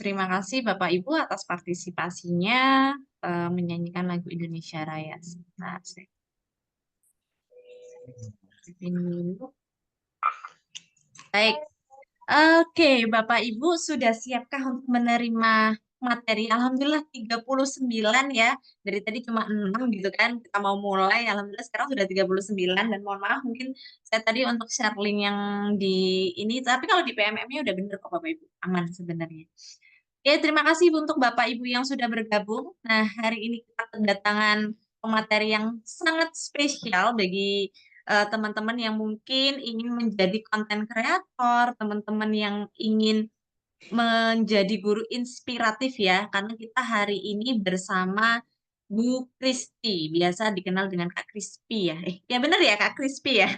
Terima kasih Bapak Ibu atas partisipasinya menyanyikan lagu Indonesia Raya. Nah, saya siapin dulu. Baik, oke Bapak Ibu sudah siapkah untuk menerima materi? Alhamdulillah 39 ya. Dari tadi cuma 6 gitu kan. Kita mau mulai, Alhamdulillah sekarang sudah 39 dan mohon maaf mungkin saya tadi untuk share link yang di ini, tapi kalau di PMM-nya udah bener kok Bapak Ibu, aman sebenarnya. Oke, terima kasih untuk Bapak Ibu yang sudah bergabung. Nah, hari ini kita kedatangan pemateri yang sangat spesial bagi teman-teman yang mungkin ingin menjadi konten kreator, teman-teman yang ingin menjadi guru inspiratif ya, karena kita hari ini bersama Bu Kristi, biasa dikenal dengan Kak Krispi ya. Ya benar ya Kak Krispi ya.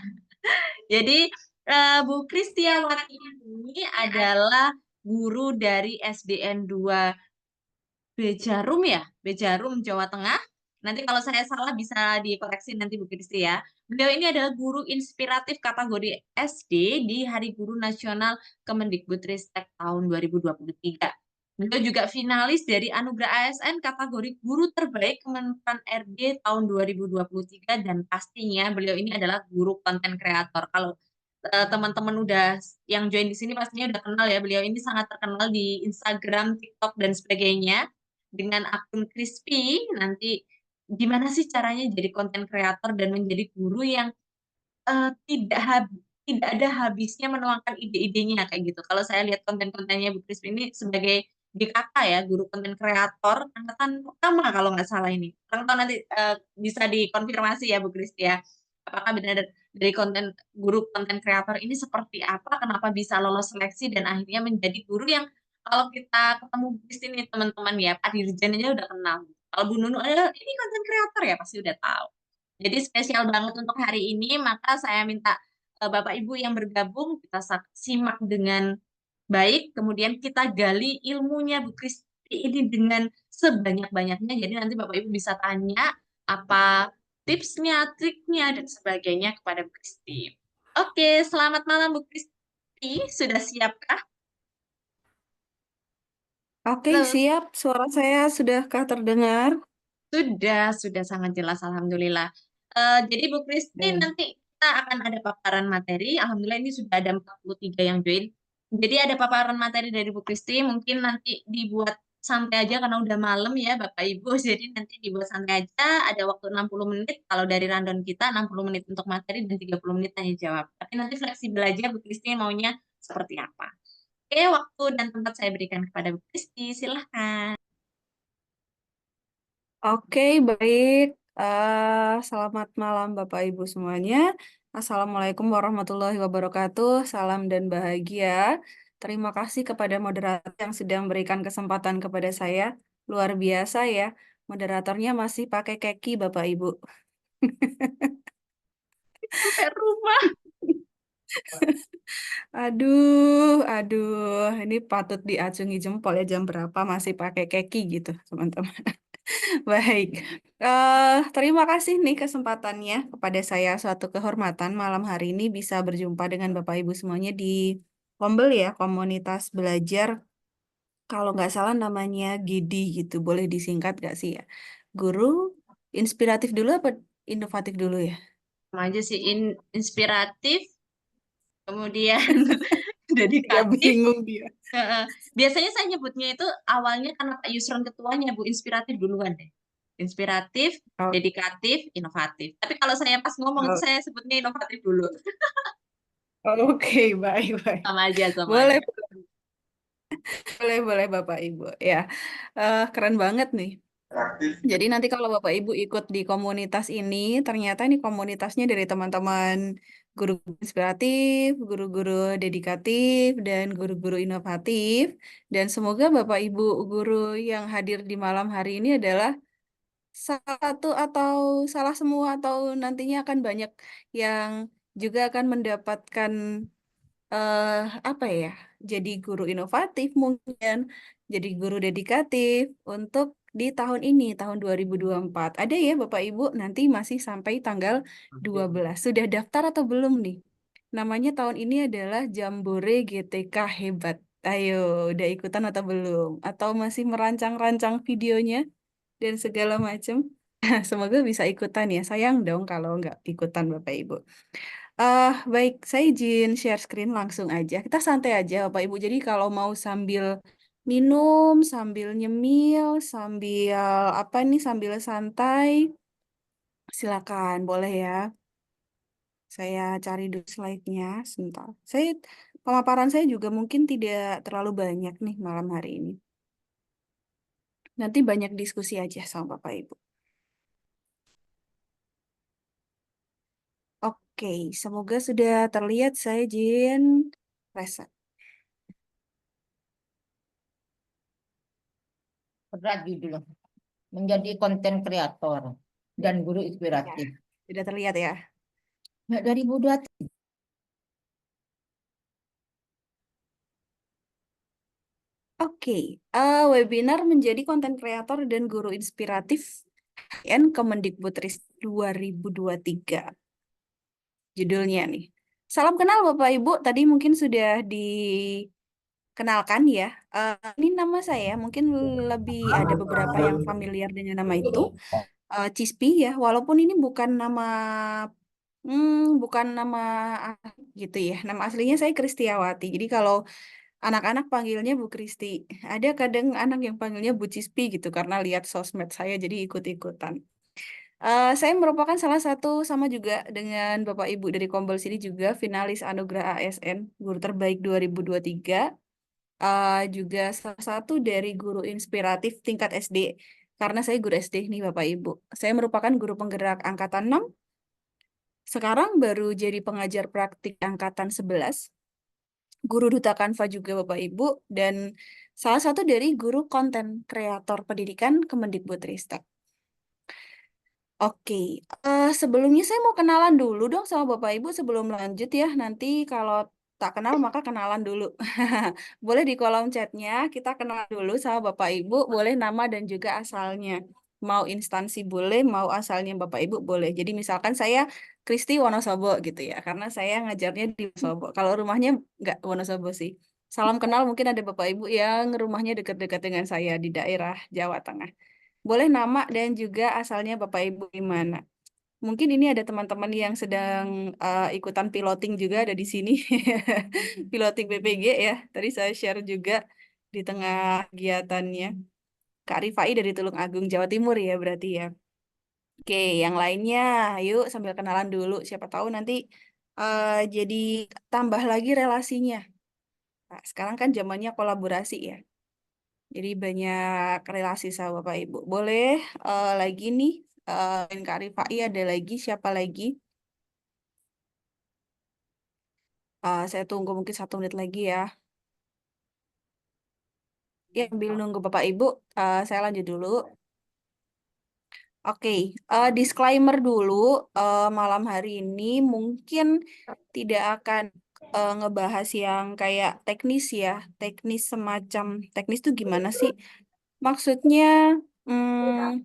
Jadi Bu Kristiawati ini adalah guru dari SDN 2 Bejarum ya, Bejarum, Jawa Tengah. Nanti kalau saya salah bisa dikoreksi nanti Bu Kristi ya. Beliau ini adalah guru inspiratif kategori SD di Hari Guru Nasional Kemendikbudristek tahun 2023. Beliau juga finalis dari Anugerah ASN kategori Guru Terbaik Kementerian RD tahun 2023 dan pastinya beliau ini adalah guru konten kreator. Kalau teman-teman udah yang join di sini pastinya udah kenal ya, beliau ini sangat terkenal di Instagram, TikTok dan sebagainya dengan akun Crispy. Nanti gimana sih caranya jadi konten kreator dan menjadi guru yang tidak ada habisnya menuangkan ide-idenya kayak gitu. Kalau saya lihat konten-kontennya Bu Crispy ini sebagai GKK ya, guru konten kreator angkatan pertama kalau nggak salah ini. Kurang tahu nanti bisa dikonfirmasi ya Bu Crispy ya. Apakah benar dari konten guru konten kreator ini seperti apa, kenapa bisa lolos seleksi dan akhirnya menjadi guru yang kalau kita ketemu di sini teman-teman ya, Pak Dirjen aja udah kenal. Kalau Bu Nunu ada ini konten kreator ya pasti udah tahu. Jadi spesial banget untuk hari ini, maka saya minta Bapak Ibu yang bergabung kita simak dengan baik, kemudian kita gali ilmunya Bu Kristi ini dengan sebanyak-banyaknya. Jadi nanti Bapak Ibu bisa tanya apa tipsnya, triknya, dan sebagainya kepada Bu Kristi. Oke, selamat malam Bu Kristi. Sudah siapkah? Oke, Halo. siap. Suara saya sudahkah terdengar? Sudah sangat jelas, Alhamdulillah. Jadi Bu Kristi Baik. nanti kita akan ada paparan materi. Alhamdulillah ini sudah ada 43 yang join. Jadi ada paparan materi dari Bu Kristi, mungkin nanti dibuat santai aja karena udah malam ya Bapak Ibu. Jadi nanti dibuat santai aja, ada waktu 60 menit. Kalau dari rundown kita 60 menit untuk materi dan 30 menit tanya jawab. Tapi nanti fleksibel aja Bu Kristi maunya seperti apa. Oke, waktu dan tempat saya berikan kepada Bu Kristi. Silahkan. Oke, baik. Selamat malam Bapak Ibu semuanya. Assalamualaikum warahmatullahi wabarakatuh. Salam dan bahagia. Terima kasih kepada moderator yang sudah memberikan kesempatan kepada saya. Luar biasa ya. Moderatornya masih pakai keki Bapak Ibu. Sampai rumah. Aduh, ini patut diacungi jempol ya jam berapa masih pakai keki gitu, teman-teman. Baik, terima kasih nih kesempatannya kepada saya suatu kehormatan malam hari ini bisa berjumpa dengan Bapak Ibu semuanya di Kombel ya, komunitas belajar. Kalau nggak salah namanya GIDI gitu, boleh disingkat nggak sih ya? Guru inspiratif dulu apa inovatif dulu ya? Sama aja sih inspiratif, kemudian Ya dedikatif. bingung dia. Heeh. Biasanya saya nyebutnya itu awalnya karena Pak Yusron ketuanya Bu, inspiratif duluan deh. Inspiratif, Oh, dedikatif, inovatif. Tapi kalau saya pas ngomong itu oh, saya sebutnya inovatif dulu. oke, baik. Sama aja, sama Boleh, aja. boleh Bapak Ibu. Ya, keren banget nih. Jadi nanti kalau Bapak Ibu ikut di komunitas ini, ternyata ini komunitasnya dari teman-teman guru inspiratif, guru-guru dedikatif, dan guru-guru inovatif. Dan semoga Bapak Ibu guru yang hadir di malam hari ini adalah salah satu atau salah semua atau nantinya akan banyak yang juga akan mendapatkan eh apa ya? Jadi guru inovatif mungkin, jadi guru dedikatif untuk di tahun ini, tahun 2024. Ada ya Bapak Ibu, nanti masih sampai tanggal 12. Sudah daftar atau belum nih? Namanya tahun ini adalah Jambore GTK Hebat. Ayo, udah ikutan atau belum? Atau masih merancang-rancang videonya dan segala macam? Semoga bisa ikutan ya. Sayang dong kalau nggak ikutan Bapak Ibu. Baik, saya izin share screen langsung aja. Kita santai aja Bapak Ibu. Jadi kalau mau sambil minum, sambil nyemil, sambil apa nih, sambil santai, silakan boleh ya. Saya cari dulu slide-nya sebentar. Pemaparan saya juga mungkin tidak terlalu banyak nih malam hari ini. Nanti banyak diskusi aja sama Bapak Ibu. Oke, semoga sudah terlihat. Saya Jin reset. Berat judul menjadi konten kreator dan guru Ya, inspiratif. sudah terlihat ya. Nggak dari Buddha. Oke, webinar menjadi konten kreator dan guru inspiratif KN Kemendikbudristek 2023. Judulnya nih. Salam kenal Bapak Ibu. Tadi mungkin sudah dikenalkan ya. Ini nama saya. Mungkin lebih ada beberapa yang familiar dengan nama itu. Cispi ya. Walaupun ini bukan nama gitu ya. Nama aslinya saya Kristiawati. Jadi kalau anak-anak panggilnya Bu Kristi. Ada kadang anak yang panggilnya Bu Cispi gitu karena lihat sosmed saya jadi ikut-ikutan. Saya merupakan salah satu sama juga dengan Bapak Ibu dari Kombel sini juga finalis Anugerah ASN Guru Terbaik 2023. Juga salah satu dari guru inspiratif tingkat SD. Karena saya guru SD nih Bapak Ibu. Saya merupakan guru penggerak angkatan 6. Sekarang baru jadi pengajar praktik angkatan 11. Guru Duta Kanva juga Bapak Ibu. Dan salah satu dari guru konten kreator pendidikan Kemendikbudristek. Oke, sebelumnya saya mau kenalan dulu dong sama Bapak Ibu sebelum lanjut ya. Nanti kalau tak kenal maka kenalan dulu. Boleh di kolom chatnya kita kenalan dulu sama Bapak Ibu, boleh nama dan juga asalnya. Mau instansi boleh, mau asalnya Bapak Ibu boleh. Jadi misalkan saya Kristi Wonosobo gitu ya, karena saya ngajarnya di Wonosobo. Kalau rumahnya nggak Wonosobo sih. Salam kenal mungkin ada Bapak Ibu yang rumahnya dekat-dekat dengan saya di daerah Jawa Tengah. Boleh nama dan juga asalnya Bapak Ibu di mana. Mungkin ini ada teman-teman yang sedang ikutan piloting juga ada di sini. Piloting BPG ya. Tadi saya share juga di tengah kegiatannya. Kak Rifai dari Tulung Agung, Jawa Timur ya berarti ya. Oke, yang lainnya yuk sambil kenalan dulu. Siapa tahu nanti jadi tambah lagi relasinya. Nah, sekarang kan zamannya kolaborasi ya. Jadi banyak relasi sama Bapak Ibu. Boleh lagi nih, Kak Rifai ada lagi, siapa lagi? Saya tunggu mungkin 1 menit lagi ya. Ya, sambil nunggu Bapak Ibu, saya lanjut dulu. Oke, disclaimer dulu, malam hari ini mungkin tidak akan ngebahas yang kayak teknis ya. Teknis semacam, teknis tuh gimana sih? Maksudnya, hmm,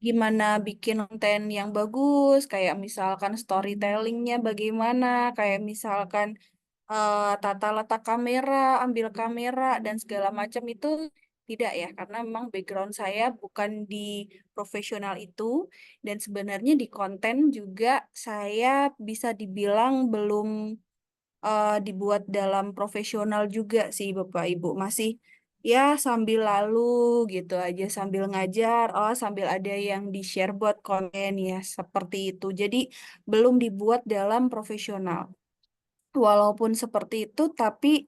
gimana bikin konten yang bagus, kayak misalkan storytellingnya bagaimana, kayak misalkan tata letak kamera, ambil kamera, dan segala macam itu tidak ya, karena memang background saya bukan di profesional itu, dan sebenarnya di konten juga saya bisa dibilang belum dibuat dalam profesional juga sih Bapak Ibu. Masih ya sambil lalu gitu aja, sambil ngajar, sambil ada yang di-share buat konten ya, seperti itu. Jadi belum dibuat dalam profesional. Walaupun seperti itu, tapi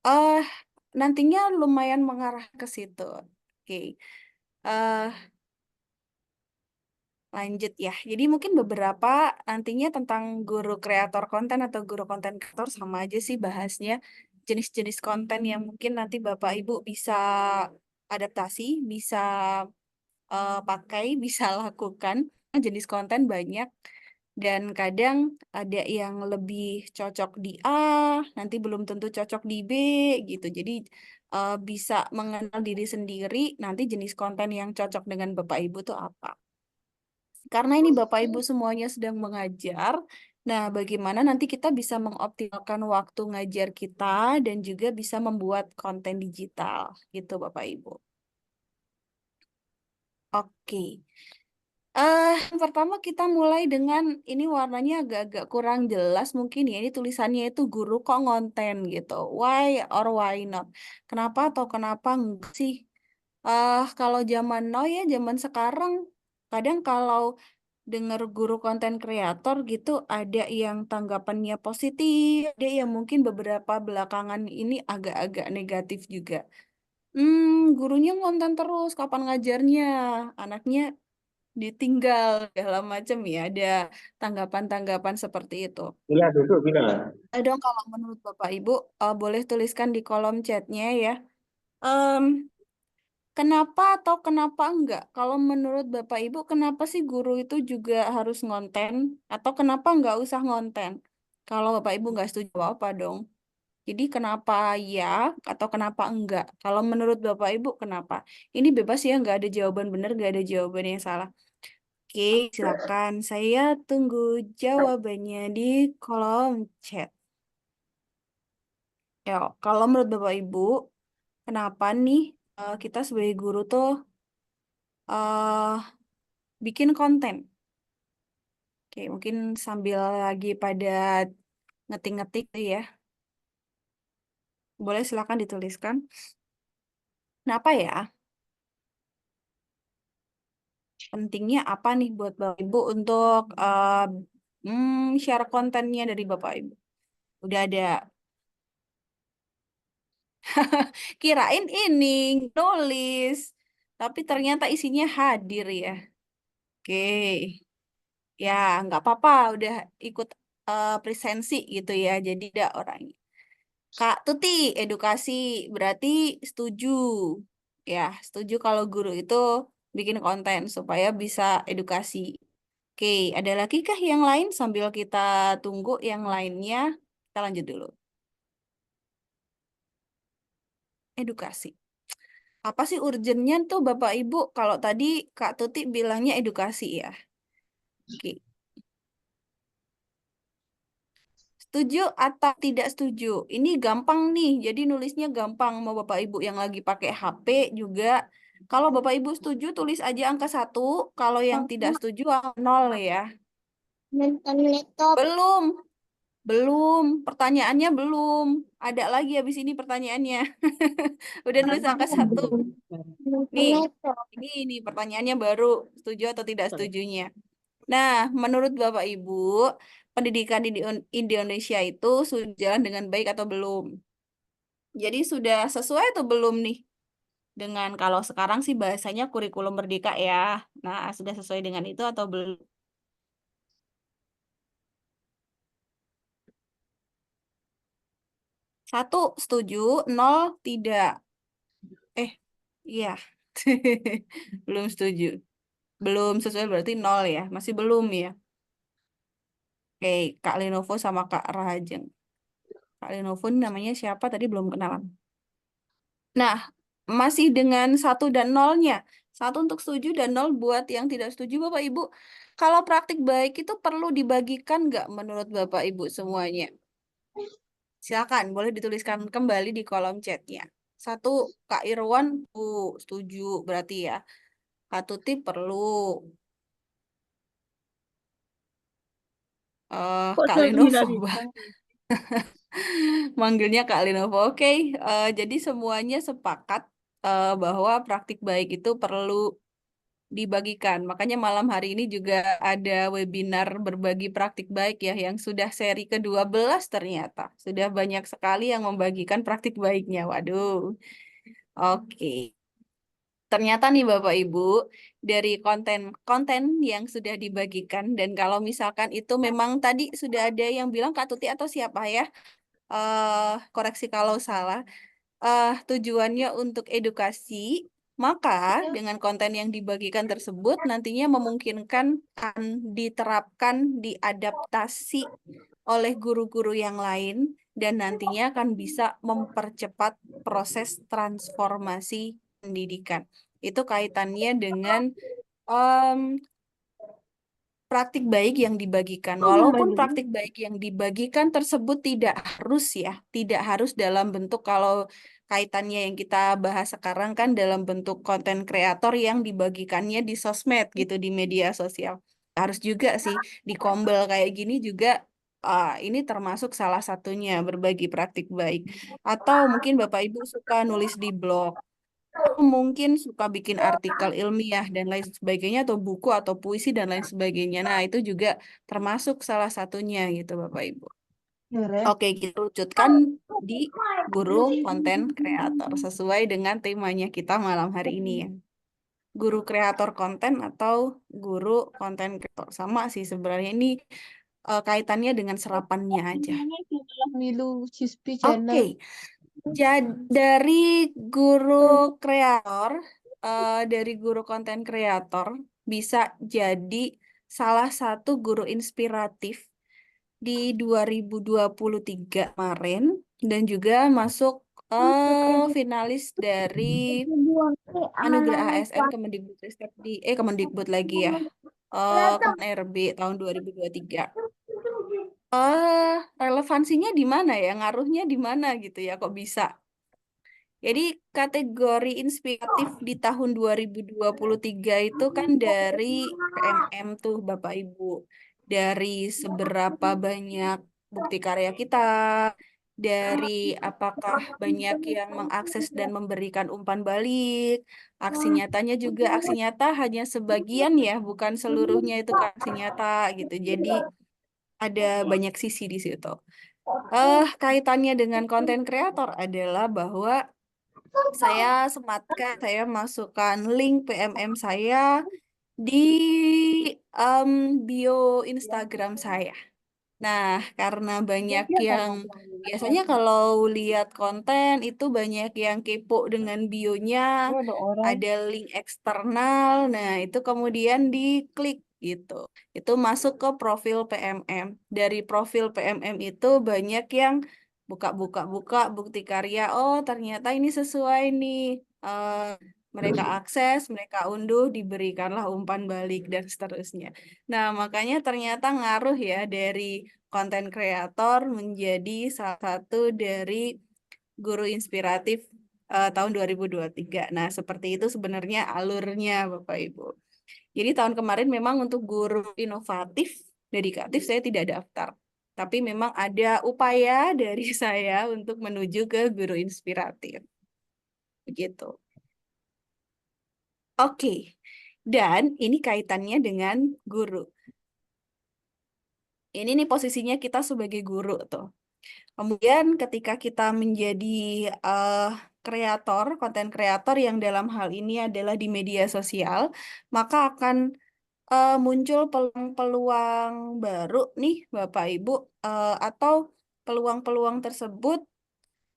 eh nantinya lumayan mengarah ke situ. Oke. eh Lanjut ya. Jadi mungkin beberapa nantinya tentang guru kreator konten atau guru konten kreator sama aja sih bahasnya. Jenis-jenis konten yang mungkin nanti Bapak Ibu bisa adaptasi, bisa pakai, bisa lakukan. Jenis konten banyak dan kadang ada yang lebih cocok di A, nanti belum tentu cocok di B gitu. Jadi bisa mengenal diri sendiri, nanti jenis konten yang cocok dengan Bapak Ibu tuh apa. Karena ini Bapak Ibu semuanya sedang mengajar, Nah, bagaimana nanti kita bisa mengoptimalkan waktu ngajar kita dan juga bisa membuat konten digital, gitu Bapak Ibu. Oke. Yang pertama kita mulai dengan ini warnanya agak-agak kurang jelas mungkin ya. Ini tulisannya itu guru kok ngonten gitu. Why or why not? Kenapa atau kenapa enggak sih? Kalau zaman now ya, zaman sekarang, kadang kalau dengar guru konten kreator gitu, ada yang tanggapannya positif, ada yang mungkin beberapa belakangan ini agak-agak negatif juga. Gurunya ngonten terus, kapan ngajarnya? Anaknya ditinggal, segala macam ya. Ada tanggapan-tanggapan seperti itu. Bila duduk, bila. Dong kalau menurut Bapak Ibu, boleh tuliskan di kolom chatnya ya. Em, Kenapa atau kenapa enggak? Kalau menurut Bapak Ibu, kenapa sih guru itu juga harus ngonten? Atau kenapa enggak usah ngonten? Kalau Bapak Ibu enggak setuju apa dong? Jadi kenapa ya atau kenapa enggak? Kalau menurut Bapak Ibu kenapa? Ini bebas ya, enggak ada jawaban benar, enggak ada jawaban yang salah. Oke, silakan. Saya tunggu jawabannya di kolom chat. Ya, kalau menurut Bapak Ibu, kenapa nih kita sebagai guru tuh eh bikin konten? Oke, mungkin sambil lagi pada ngetik-ngetik ya. Boleh silakan dituliskan. Kenapa ya? Pentingnya apa nih buat Bapak Ibu untuk share kontennya dari Bapak Ibu? Udah ada. Kirain ini nulis, tapi ternyata isinya hadir ya. Oke, ya nggak apa-apa, udah ikut presensi gitu ya. Jadi ada orangnya. Kak Tuti, edukasi berarti setuju. Ya, setuju kalau guru itu bikin konten supaya bisa edukasi. Oke, ada lagi kah yang lain sambil kita tunggu yang lainnya? Kita lanjut dulu. Edukasi. Apa sih urgennya tuh Bapak Ibu? Kalau tadi Kak Tuti bilangnya edukasi ya. Oke. Setuju atau tidak setuju? Ini gampang nih, jadi nulisnya gampang. Mau Bapak Ibu yang lagi pakai HP juga. Kalau Bapak Ibu setuju, tulis aja angka 1. Kalau yang tidak setuju, angka 0 ya. Nonton laptop. Belum, belum. Pertanyaannya belum. Ada lagi habis ini pertanyaannya. Udah nulis angka 1. Nonton Nih, laptop. ini pertanyaannya baru. Setuju atau tidak setujunya? Nah, menurut Bapak Ibu, pendidikan di Indonesia itu sudah jalan dengan baik atau belum? Jadi sudah sesuai atau belum nih? Dengan kalau sekarang sih bahasanya kurikulum merdeka ya. Nah, sudah sesuai dengan itu atau belum? 1 setuju, 0 tidak. Iya. Belum setuju. Belum sesuai berarti 0 ya. Masih belum ya. Oke, Kak Lenovo sama Kak Rahajeng. Kak Lenovo ini namanya siapa tadi belum kenalan. Nah, masih dengan 1 dan 0-nya. 1 untuk setuju dan 0 buat yang tidak setuju, Bapak Ibu. Kalau praktik baik itu perlu dibagikan nggak menurut Bapak Ibu semuanya? Silakan, boleh dituliskan kembali di kolom chatnya. 1, Kak Irwan, setuju berarti ya. Kak Tuti perlu. Kok Kak saya tidak Lenovo, bisa? manggilnya Kak Lenovo. Oke, jadi semuanya sepakat bahwa praktik baik itu perlu dibagikan. Makanya malam hari ini juga ada webinar berbagi praktik baik ya, yang sudah seri ke-12 ternyata. Sudah banyak sekali yang membagikan praktik baiknya. Waduh, oke. Ternyata nih Bapak Ibu, dari konten-konten yang sudah dibagikan, dan kalau misalkan itu memang tadi sudah ada yang bilang Kak Tuti atau siapa ya, koreksi kalau salah, tujuannya untuk edukasi, maka dengan konten yang dibagikan tersebut nantinya memungkinkan akan diterapkan, diadaptasi oleh guru-guru yang lain, dan nantinya akan bisa mempercepat proses transformasi pendidikan. Itu kaitannya dengan em, praktik baik yang dibagikan. Oh, Walaupun membagi. praktik baik yang dibagikan tersebut tidak harus dalam bentuk kalau kaitannya yang kita bahas sekarang kan dalam bentuk konten kreator yang dibagikannya di sosmed gitu, di media sosial. Harus juga sih di Kombel kayak gini juga ini termasuk salah satunya berbagi praktik baik. Atau mungkin Bapak Ibu suka nulis di blog, mungkin suka bikin artikel ilmiah dan lain sebagainya atau buku atau puisi dan lain sebagainya. Nah, itu juga termasuk salah satunya gitu Bapak Ibu. Oke, kita wujudkan di guru konten kreator sesuai dengan temanya kita malam hari ini ya. Guru kreator konten atau guru konten kreator sama sih sebenarnya ini kaitannya dengan serapannya aja. Milu Cispi Oke. channel. Jadi dari guru kreator, dari guru konten kreator bisa jadi salah satu guru inspiratif di 2023 kemarin dan juga masuk finalis dari Anugerah ASN Kemendikbudristek Kemendikbud lagi ya. RB tahun 2023. Relevansinya di mana ya? Ngaruhnya di mana gitu ya kok bisa? Jadi kategori inspiratif di tahun 2023 itu kan dari PMM tuh Bapak Ibu. Dari seberapa banyak bukti karya kita, dari apakah banyak yang mengakses dan memberikan umpan balik. Aksi nyatanya juga aksi nyata hanya sebagian ya, bukan seluruhnya itu ke aksi nyata gitu. Jadi ada banyak sisi di situ. Kaitannya dengan konten kreator adalah bahwa saya sematkan, saya masukkan link PMM saya di bio Instagram saya. Nah, karena banyak yang biasanya kalau lihat konten itu banyak yang kepo dengan bionya, Oh, ada orang. ada link eksternal. Nah, itu kemudian diklik gitu. Itu masuk ke profil PMM. Dari profil PMM itu banyak yang buka bukti karya. Oh, ternyata ini sesuai nih. Mereka akses, mereka unduh, diberikanlah umpan balik dan seterusnya. Nah, makanya ternyata ngaruh ya dari konten kreator menjadi salah satu dari guru inspiratif tahun 2023. Nah, seperti itu sebenarnya alurnya Bapak Ibu. Jadi tahun kemarin memang untuk guru inovatif, dedikatif saya tidak daftar. Tapi memang ada upaya dari saya untuk menuju ke guru inspiratif. Begitu. Oke. Dan ini kaitannya dengan guru. Ini nih posisinya kita sebagai guru tuh. Kemudian ketika kita menjadi kreator, konten kreator yang dalam hal ini adalah di media sosial, maka akan muncul peluang-peluang baru nih Bapak Ibu, atau peluang-peluang tersebut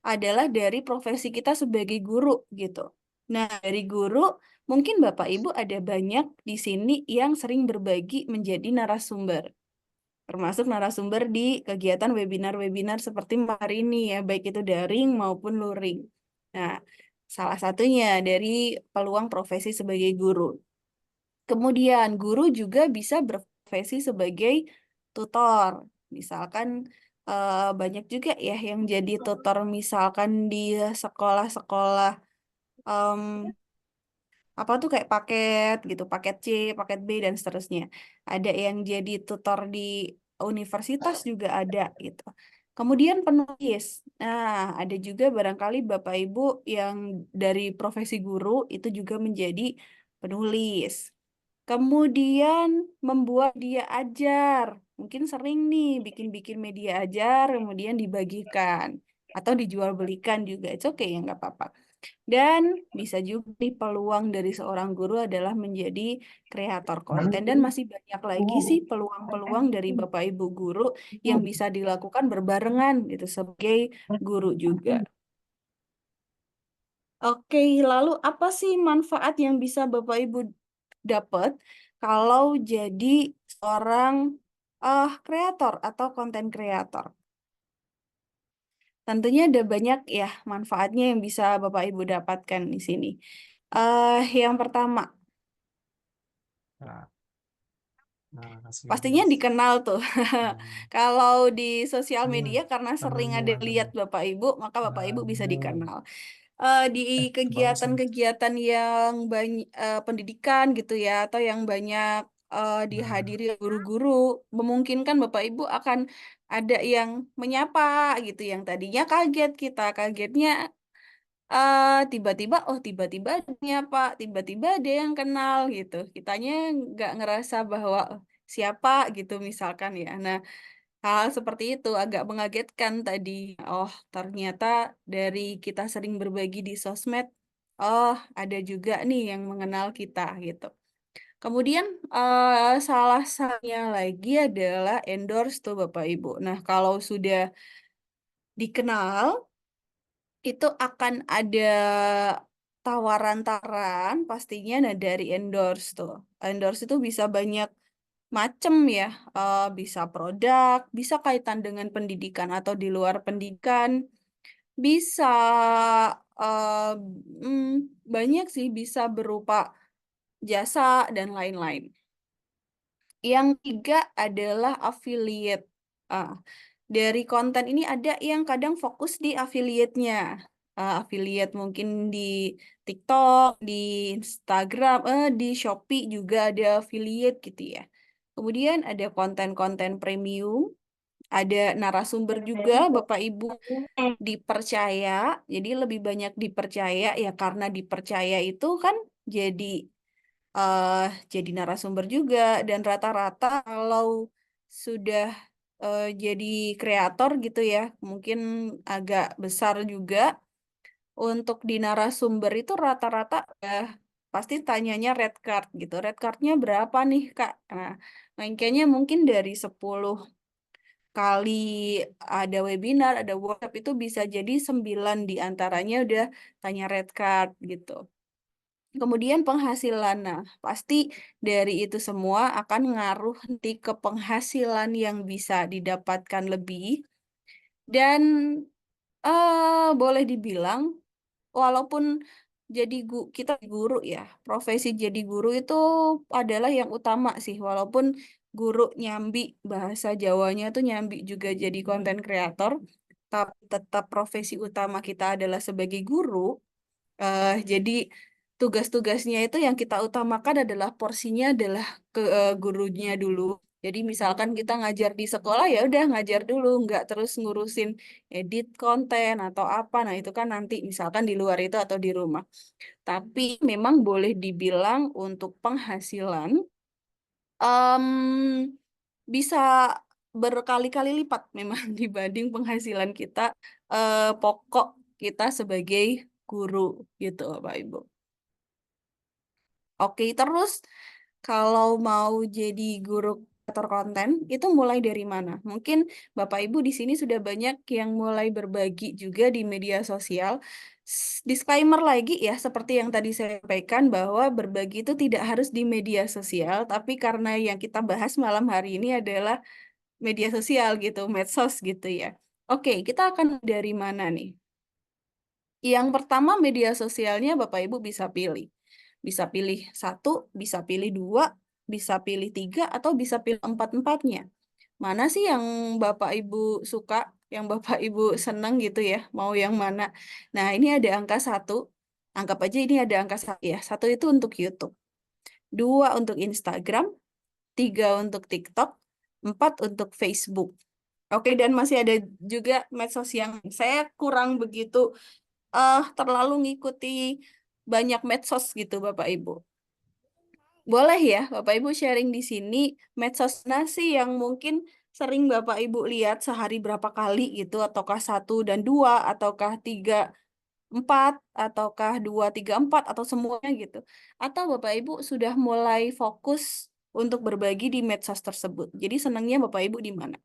adalah dari profesi kita sebagai guru gitu. Nah, dari guru mungkin Bapak Ibu ada banyak di sini yang sering berbagi menjadi narasumber, termasuk narasumber di kegiatan webinar-webinar seperti hari ini ya, baik itu daring maupun luring. Nah, salah satunya dari peluang profesi sebagai guru. Kemudian guru juga bisa berprofesi sebagai tutor. Misalkan banyak juga ya yang jadi tutor misalkan di sekolah-sekolah em, apa tuh kayak paket gitu, paket C, paket B dan seterusnya. Ada yang jadi tutor di universitas juga ada gitu. Kemudian penulis. Nah, ada juga barangkali Bapak Ibu yang dari profesi guru itu juga menjadi penulis. Kemudian membuat dia ajar. Mungkin sering nih bikin-bikin media ajar, kemudian dibagikan. Atau dijual belikan juga. It's okay ya, nggak apa-apa. Dan bisa juga nih peluang dari seorang guru adalah menjadi kreator konten. Dan masih banyak lagi sih peluang-peluang dari Bapak Ibu guru yang bisa dilakukan berbarengan gitu sebagai guru juga. Oke, lalu apa sih manfaat yang bisa Bapak Ibu dapat kalau jadi seorang kreator atau konten kreator? Tentunya ada banyak ya manfaatnya yang bisa Bapak Ibu dapatkan di sini. Yang pertama, Pastinya dikenal tuh. Kalau di sosial media karena sering ada lihat Bapak Ibu, maka Bapak Ibu bisa dikenal. Di kegiatan-kegiatan yang banyak pendidikan gitu ya, atau yang banyak dihadiri guru-guru, memungkinkan Bapak Ibu akan ada yang menyapa gitu, yang tadinya kaget kita, kagetnya tiba-tiba ada yang nyapa, tiba-tiba ada yang kenal gitu. Kitanya nggak ngerasa bahwa "Oh, siapa gitu misalkan ya. Nah, hal seperti itu agak mengagetkan tadi. Oh, ternyata dari kita sering berbagi di sosmed, oh ada juga nih yang mengenal kita gitu. Kemudian salah satunya lagi adalah endorse tuh Bapak Ibu. Nah, kalau sudah dikenal, itu akan ada tawaran-tawaran pastinya nah dari endorse tuh. Endorse itu bisa banyak macem ya, bisa produk, bisa kaitan dengan pendidikan atau di luar pendidikan, bisa eh, banyak sih, bisa berupa jasa dan lain-lain. Yang tiga adalah affiliate. Ah, dari konten ini ada yang kadang fokus di affiliate-nya. Affiliate mungkin di TikTok, di Instagram, di Shopee juga ada affiliate gitu ya. Kemudian ada konten-konten premium, ada narasumber juga Bapak Ibu dipercaya. Jadi lebih banyak dipercaya ya, karena dipercaya itu kan jadi eh jadi narasumber juga, dan rata-rata kalau sudah jadi kreator gitu ya, mungkin agak besar juga untuk di narasumber itu rata-rata pasti tanyanya red card gitu. Red cardnya berapa nih Kak? Nah, kayaknya mungkin dari 10 kali ada webinar, ada workshop itu bisa jadi 9 diantaranya udah tanya red card gitu. Kemudian penghasilan, nah pasti dari itu semua akan ngaruh nanti ke penghasilan yang bisa didapatkan lebih. Dan boleh dibilang, walaupun jadi kita guru ya, profesi jadi guru itu adalah yang utama sih. Walaupun guru nyambi, bahasa Jawanya tuh nyambi juga jadi konten kreator, tapi tetap profesi utama kita adalah sebagai guru. Jadi tugas-tugasnya itu yang kita utamakan adalah porsinya adalah ke gurunya dulu. Jadi misalkan kita ngajar di sekolah ya udah ngajar dulu, nggak terus ngurusin edit konten atau apa. Nah itu kan nanti misalkan di luar itu atau di rumah. Tapi memang boleh dibilang untuk penghasilan em, bisa berkali-kali lipat memang dibanding penghasilan kita pokok kita sebagai guru gitu Bapak Ibu. Oke, terus kalau mau jadi guru kreator konten itu mulai dari mana? Mungkin Bapak Ibu di sini sudah banyak yang mulai berbagi juga di media sosial. Disclaimer lagi ya, seperti yang tadi saya sampaikan bahwa berbagi itu tidak harus di media sosial, tapi karena yang kita bahas malam hari ini adalah media sosial gitu, medsos gitu ya. Oke, kita akan dari mana nih? Yang pertama media sosialnya Bapak Ibu bisa pilih. Bisa pilih satu, bisa pilih dua, bisa pilih tiga, atau bisa pilih empat-empatnya. Mana sih yang Bapak Ibu suka, yang Bapak Ibu senang gitu ya, mau yang mana? Nah ini ada angka satu, anggap aja ini ada angka satu ya. Satu itu untuk YouTube, dua untuk Instagram, tiga untuk TikTok, empat untuk Facebook. Oke, dan masih ada juga medsos yang saya kurang begitu terlalu ngikuti banyak medsos gitu Bapak Ibu. Boleh ya Bapak Ibu sharing di sini medsos nasi yang mungkin sering Bapak Ibu lihat sehari berapa kali gitu, ataukah satu dan dua, ataukah tiga empat, ataukah dua tiga empat, atau semuanya gitu. Atau Bapak Ibu sudah mulai fokus untuk berbagi di medsos tersebut. Jadi senangnya Bapak Ibu di mana?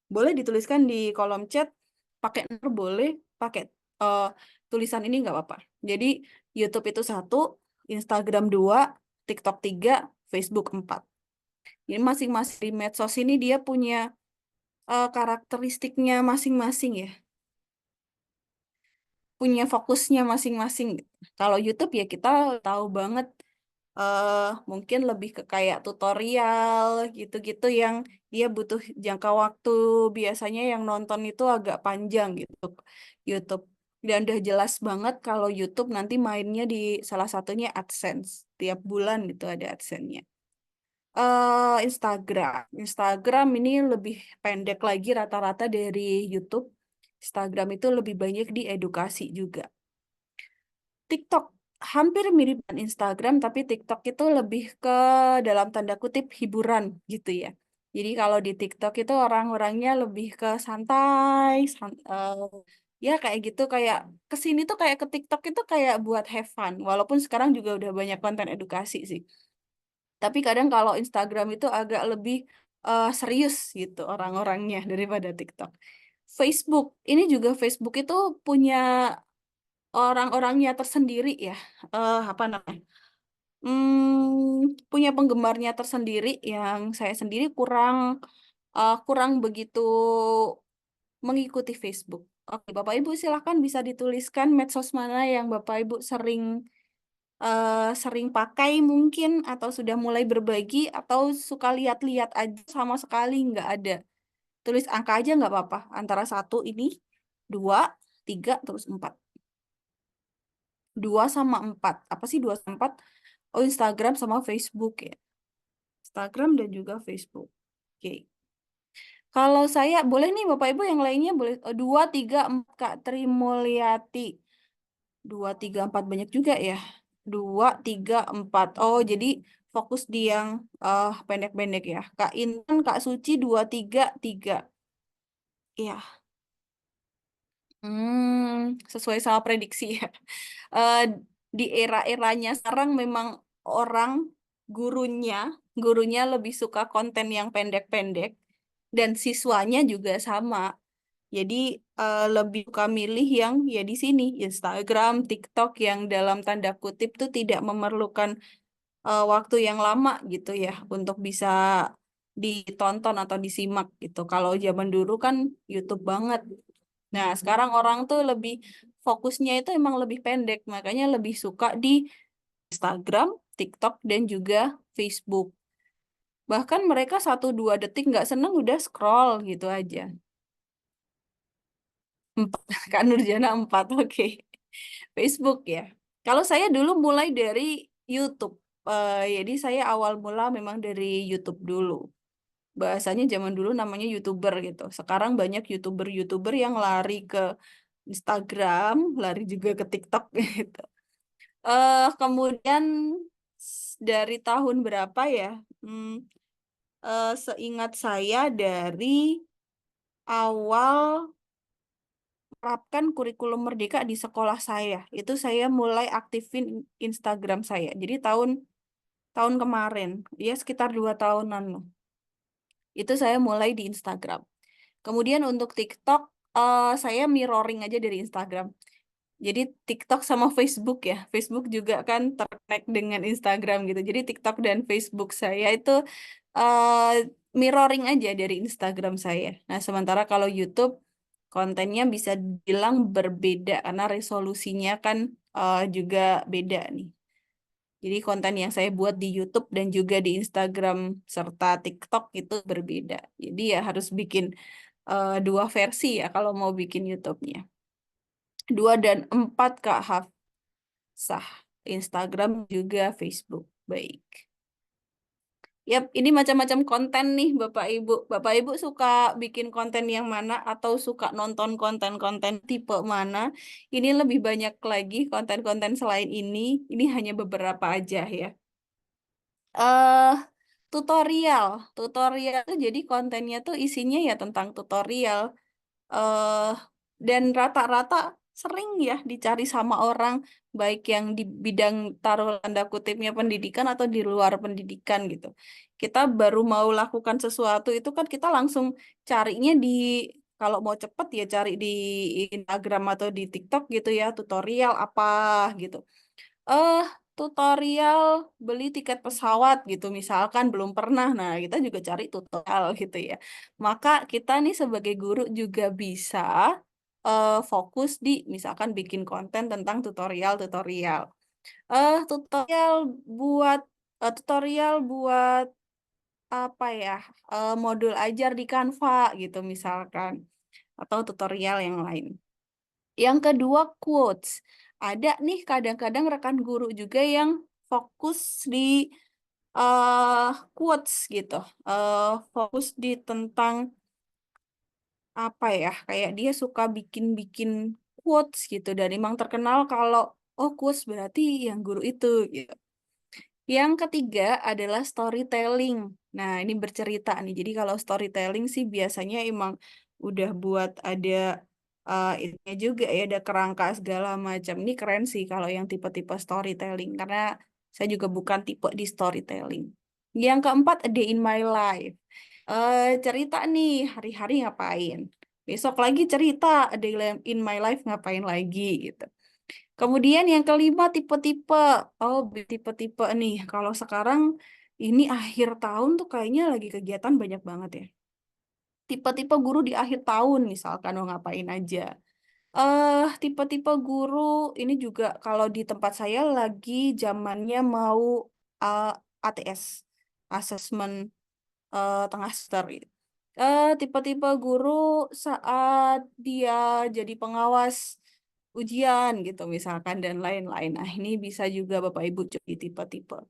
Boleh dituliskan di kolom chat, pakai nomor boleh, pakai eh, tulisan ini nggak apa-apa. Jadi YouTube itu satu, Instagram dua, TikTok tiga, Facebook empat. Ini masing-masing di medsos ini dia punya karakteristiknya masing-masing ya, punya fokusnya masing-masing. Kalau YouTube ya kita tahu banget mungkin lebih ke kayak tutorial gitu-gitu yang dia butuh jangka waktu, biasanya yang nonton itu agak panjang gitu YouTube. Dan udah jelas banget kalau YouTube nanti mainnya di salah satunya AdSense. Tiap bulan itu ada AdSense-nya. Instagram ini lebih pendek lagi rata-rata dari YouTube. Instagram itu lebih banyak di edukasi juga. TikTok hampir mirip dengan Instagram, tapi TikTok itu lebih ke dalam tanda kutip hiburan gitu ya. Jadi kalau di TikTok itu orang-orangnya lebih ke santai, ya kayak gitu, kayak kesini tuh kayak ke TikTok itu kayak buat have fun. Walaupun sekarang juga udah banyak konten edukasi sih. Tapi kadang kalau Instagram itu agak lebih serius gitu orang-orangnya daripada TikTok. Facebook, ini juga Facebook itu punya orang-orangnya tersendiri ya. Apa namanya? Punya penggemarnya tersendiri yang saya sendiri kurang begitu mengikuti Facebook. Oke, Bapak Ibu silahkan bisa dituliskan medsos mana yang Bapak Ibu sering pakai mungkin atau sudah mulai berbagi atau suka lihat-lihat aja sama sekali nggak ada. Tulis angka aja nggak apa-apa. Antara 1 ini, 2, 3, terus 4. 2 sama 4. Apa sih 2 sama 4? Oh, Instagram sama Facebook ya. Instagram dan juga Facebook. Oke. Kalau saya, boleh nih Bapak Ibu yang lainnya boleh. 2, 3, 4 Kak Tri Mulyati. 2, 3, 4 banyak juga ya. 2, 3, 4. Oh, jadi fokus di yang pendek-pendek ya. Kak Intan, Kak Suci, 2, 3, 3. Iya. Sesuai sama prediksi ya. Eh, di era-eranya sekarang memang orang gurunya gurunya lebih suka konten yang pendek-pendek dan siswanya juga sama. Jadi lebih suka milih yang ya di sini Instagram, TikTok yang dalam tanda kutip tuh tidak memerlukan waktu yang lama gitu ya untuk bisa ditonton atau disimak gitu. Kalau zaman dulu kan YouTube banget. Nah, sekarang orang tuh lebih fokusnya itu emang lebih pendek, makanya lebih suka di Instagram, TikTok, dan juga Facebook. Bahkan mereka 1-2 detik nggak seneng udah scroll gitu aja. 4, Kak Nurjana 4, oke. Facebook ya. Kalau saya dulu mulai dari YouTube. Jadi saya awal mula memang dari YouTube dulu. Bahasanya zaman dulu namanya YouTuber gitu. Sekarang banyak YouTuber-YouTuber yang lari ke Instagram, lari juga ke TikTok gitu. Kemudian dari tahun berapa ya? Seingat saya dari awal menerapkan kurikulum merdeka di sekolah saya, itu saya mulai aktifin Instagram saya. Jadi tahun tahun kemarin, ya sekitar 2 tahunan loh. Itu saya mulai di Instagram. Kemudian untuk TikTok, saya mirroring aja dari Instagram. Jadi TikTok sama Facebook ya. Facebook juga kan terkait dengan Instagram gitu. Jadi TikTok dan Facebook saya itu eh, mirroring aja dari Instagram saya. Nah, sementara kalau YouTube kontennya bisa dibilang berbeda karena resolusinya kan juga beda nih. Jadi konten yang saya buat di YouTube dan juga di Instagram serta TikTok itu berbeda. Jadi ya harus bikin 2 versi ya kalau mau bikin YouTube-nya. 2 dan 4 Kak Hafsah. Instagram juga Facebook. Baik. Yap, ini macam-macam konten nih Bapak Ibu. Bapak Ibu suka bikin konten yang mana atau suka nonton konten-konten tipe mana? Ini lebih banyak lagi konten-konten selain ini. Ini hanya beberapa aja ya. eh Tutorial. Tutorial tuh jadi kontennya tuh isinya ya tentang tutorial. eh dan rata-rata sering ya dicari sama orang baik yang di bidang taruh tanda kutipnya pendidikan atau di luar pendidikan gitu. Kita baru mau lakukan sesuatu itu kan kita langsung carinya di kalau mau cepet ya cari di Instagram atau di TikTok gitu ya tutorial apa gitu. eh Tutorial beli tiket pesawat gitu misalkan belum pernah, nah kita juga cari tutorial gitu ya, maka kita nih sebagai guru juga bisa fokus di misalkan bikin konten tentang tutorial tutorial buat tutorial buat apa ya, modul ajar di Canva gitu misalkan, atau tutorial yang lain. Yang kedua, quotes. Ada nih kadang-kadang rekan guru juga yang fokus di quotes gitu, fokus di tentang apa ya, kayak dia suka bikin-bikin quotes gitu, dan emang terkenal kalau oh quotes berarti yang guru itu gitu. Yang ketiga adalah storytelling. Nah, ini bercerita nih. Jadi kalau storytelling sih biasanya emang udah buat ada ininya juga ya, ada kerangka segala macam. Ini keren sih kalau yang tipe-tipe storytelling, karena saya juga bukan tipe di storytelling. Yang keempat, a day in my life. Cerita nih hari-hari ngapain. Besok lagi cerita a day in my life ngapain lagi gitu. Kemudian yang kelima, tipe-tipe. Oh, tipe-tipe nih. Kalau sekarang ini akhir tahun tuh kayaknya lagi kegiatan banyak banget ya. Tipe-tipe guru di akhir tahun misalkan mau ngapain aja. Tipe-tipe guru ini juga kalau di tempat saya lagi zamannya mau uh, ATS, Assessment tengah semester. Tipe-tipe guru saat dia jadi pengawas ujian gitu misalkan dan lain-lain. Nah, ini bisa juga Bapak Ibu jadi tipe-tipe.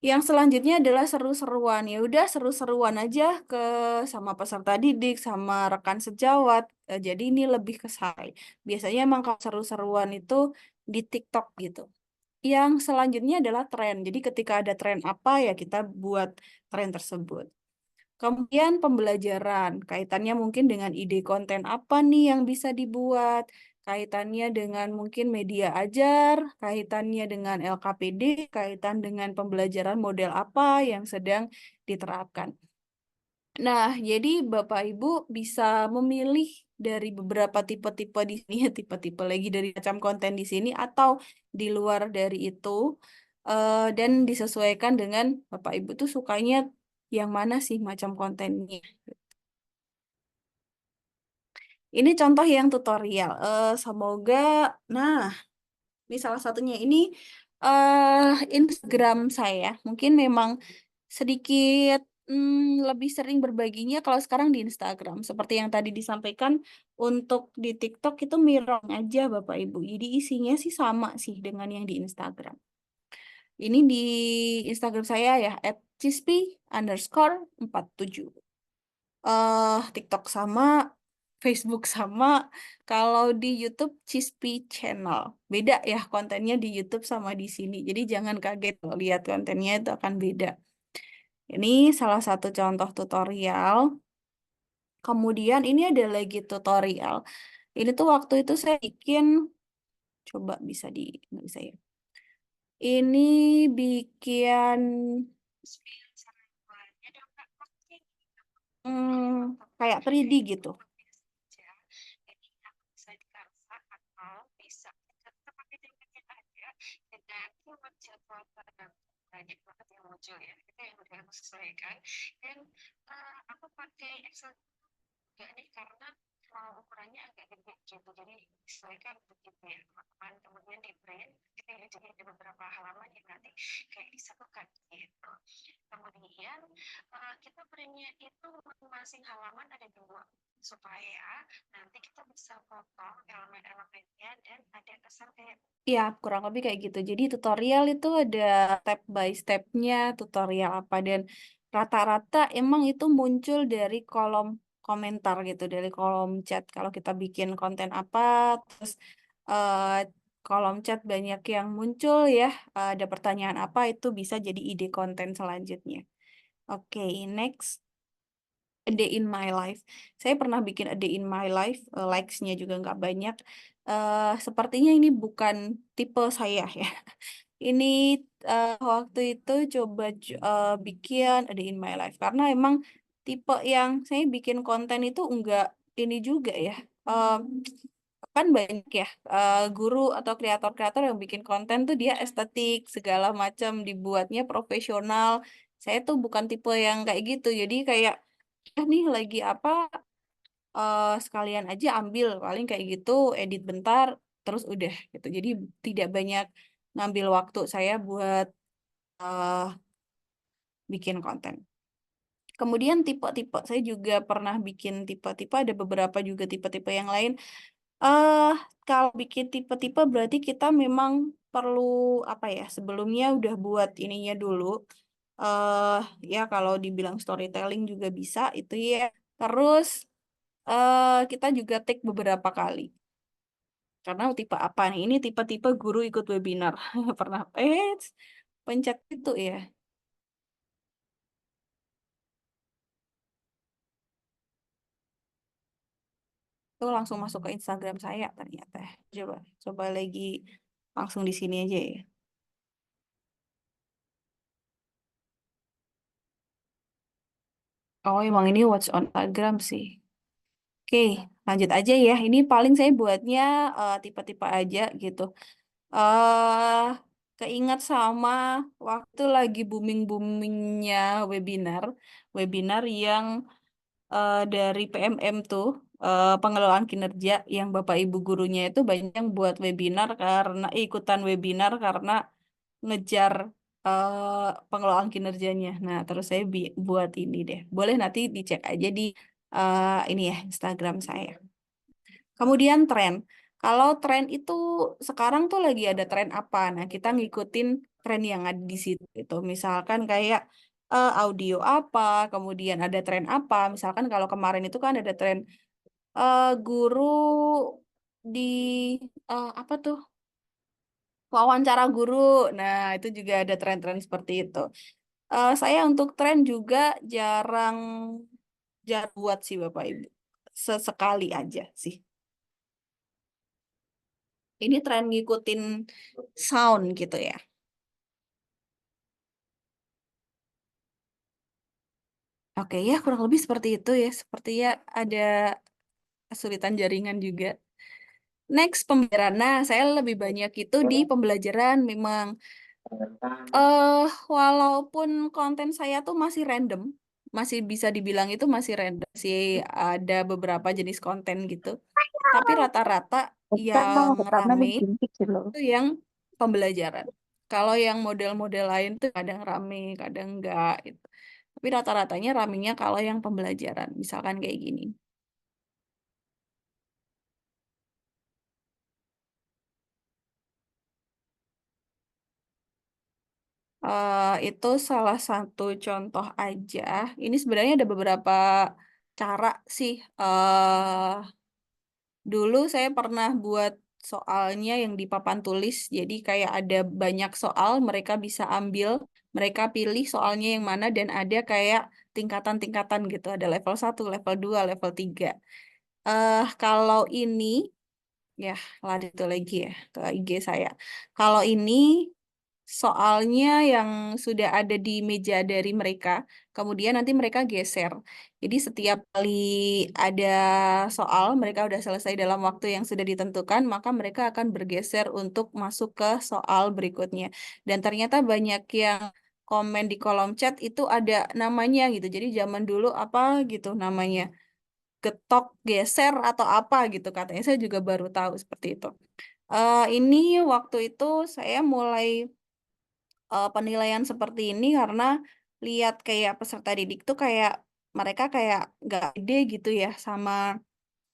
Yang selanjutnya adalah seru-seruan. Ya udah seru-seruan aja ke sama peserta didik, sama rekan sejawat. Jadi ini lebih ke saya. Biasanya emang kalau seru-seruan itu di TikTok gitu. Yang selanjutnya adalah tren. Jadi ketika ada tren apa ya kita buat tren tersebut. Kemudian pembelajaran, kaitannya mungkin dengan ide konten apa nih yang bisa dibuat, kaitannya dengan mungkin media ajar, kaitannya dengan LKPD, kaitan dengan pembelajaran model apa yang sedang diterapkan. Nah, jadi Bapak Ibu bisa memilih dari beberapa tipe-tipe di sini, tipe-tipe lagi dari macam konten di sini atau di luar dari itu, dan disesuaikan dengan Bapak Ibu tuh sukanya yang mana sih macam kontennya. Ini contoh yang tutorial. Semoga, nah, ini salah satunya ini Instagram saya. Mungkin memang sedikit lebih sering berbaginya kalau sekarang di Instagram. Seperti yang tadi disampaikan, untuk di TikTok itu mirror aja Bapak Ibu. Jadi isinya sih sama sih dengan yang di Instagram. Ini di Instagram saya ya, @cispi_47. TikTok sama, Facebook sama. Kalau di YouTube Cispi Channel. Beda ya kontennya di YouTube sama di sini. Jadi jangan kaget kalau lihat kontennya itu akan beda. Ini salah satu contoh tutorial. Kemudian ini ada lagi tutorial. Ini tuh waktu itu saya bikin, coba bisa nggak bisa ya. Ini bikin kayak 3D gitu. Banyak banget yang muncul ya, itu yang udah aku sesuaikan. Dan aku pakai Excel juga nih karena ukurannya agak gede gitu, jadi disesuaikan begitu ya teman-teman. Kemudian di print itu ya, jadi ada beberapa halaman yang nanti kayak disatukan gitu. Kemudian kita printnya itu masing-masing halaman ada 2 supaya nanti kita bisa potong elemen-elemennya dan ada kesan kayak ya kurang lebih kayak gitu. Jadi tutorial itu ada step by stepnya tutorial apa, dan rata-rata emang itu muncul dari kolom komentar gitu, dari kolom chat. Kalau kita bikin konten apa, terus kolom chat banyak yang muncul ya, ada pertanyaan apa, itu bisa jadi ide konten selanjutnya. Oke, next. A Day in My Life. Saya pernah bikin A Day in My Life, likes-nya juga nggak banyak. Sepertinya ini bukan tipe saya ya. Ini waktu itu coba bikin A Day in My Life karena emang tipe yang saya bikin konten itu enggak ini juga ya. Kan banyak ya guru atau kreator-kreator yang bikin konten tuh dia estetik segala macam, dibuatnya profesional. Saya tuh bukan tipe yang kayak gitu. Jadi kayak nih lagi apa, sekalian aja ambil paling kayak gitu, edit bentar terus udah gitu. Jadi tidak banyak ngambil waktu saya buat eh, bikin konten. Kemudian tipe-tipe, saya juga pernah bikin tipe-tipe, ada beberapa juga tipe-tipe yang lain. Kalau bikin tipe-tipe berarti kita memang perlu apa ya? Sebelumnya udah buat ininya dulu. eh Ya kalau dibilang storytelling juga bisa itu ya. Terus kita juga take beberapa kali. Karena tipe apa nih? Ini tipe-tipe guru ikut webinar. Pernah pencet itu ya. Itu langsung masuk ke Instagram saya ternyata. Coba coba lagi langsung di sini aja ya. Oh, emang ini watch on Instagram sih. Oke, lanjut aja ya. Ini paling saya buatnya tipe-tipe aja gitu. eh Keingat sama waktu lagi booming-boomingnya webinar, webinar yang dari PMM tuh, pengelolaan kinerja yang Bapak Ibu gurunya itu banyak yang buat webinar karena ikutan webinar karena ngejar pengelolaan kinerjanya. Nah, terus saya buat ini deh. Boleh nanti dicek aja di ini ya Instagram saya. Kemudian tren. Kalau tren itu sekarang tuh lagi ada tren apa? Nah, kita ngikutin tren yang ada di situ. Itu misalkan kayak audio apa, kemudian ada tren apa. Misalkan kalau kemarin itu kan ada tren guru di apa tuh? Wawancara guru. Nah, itu juga ada tren-tren seperti itu. Saya untuk tren juga jarang jarang buat sih Bapak Ibu. Sesekali aja sih. Ini tren ngikutin sound gitu ya. Oke ya, kurang lebih seperti itu ya. Sepertinya ada kesulitan jaringan juga. Next, pembelajaran. Nah, saya lebih banyak itu di pembelajaran memang. Walaupun konten saya tuh masih random, masih bisa dibilang itu masih random, sih ada beberapa jenis konten gitu. Tapi rata-rata Bukan yang mau karena rame dijintik sih loh. itu yang pembelajaran. Kalau yang model-model lain tuh kadang rame, kadang enggak gitu. Tapi rata-ratanya ramenya kalau yang pembelajaran, misalkan kayak gini. Itu salah satu contoh aja. Ini sebenarnya ada beberapa cara sih. Dulu saya pernah buat soalnya yang di papan tulis. Jadi kayak ada banyak soal, mereka bisa ambil, mereka pilih soalnya yang mana dan ada kayak tingkatan-tingkatan gitu. Ada level 1, level 2, level 3. Kalau ini ya, lari itu lagi ya ke IG saya. Kalau ini soalnya yang sudah ada di meja dari mereka, kemudian nanti mereka geser. Jadi setiap kali ada soal, mereka udah selesai dalam waktu yang sudah ditentukan, maka mereka akan bergeser untuk masuk ke soal berikutnya. Dan ternyata banyak yang komen di kolom chat itu ada namanya gitu. Jadi zaman dulu apa gitu namanya, getok, geser atau apa gitu katanya. Saya juga baru tahu seperti itu. Ini waktu itu saya mulai penilaian seperti ini karena lihat kayak peserta didik tuh kayak mereka kayak nggak pede gitu ya sama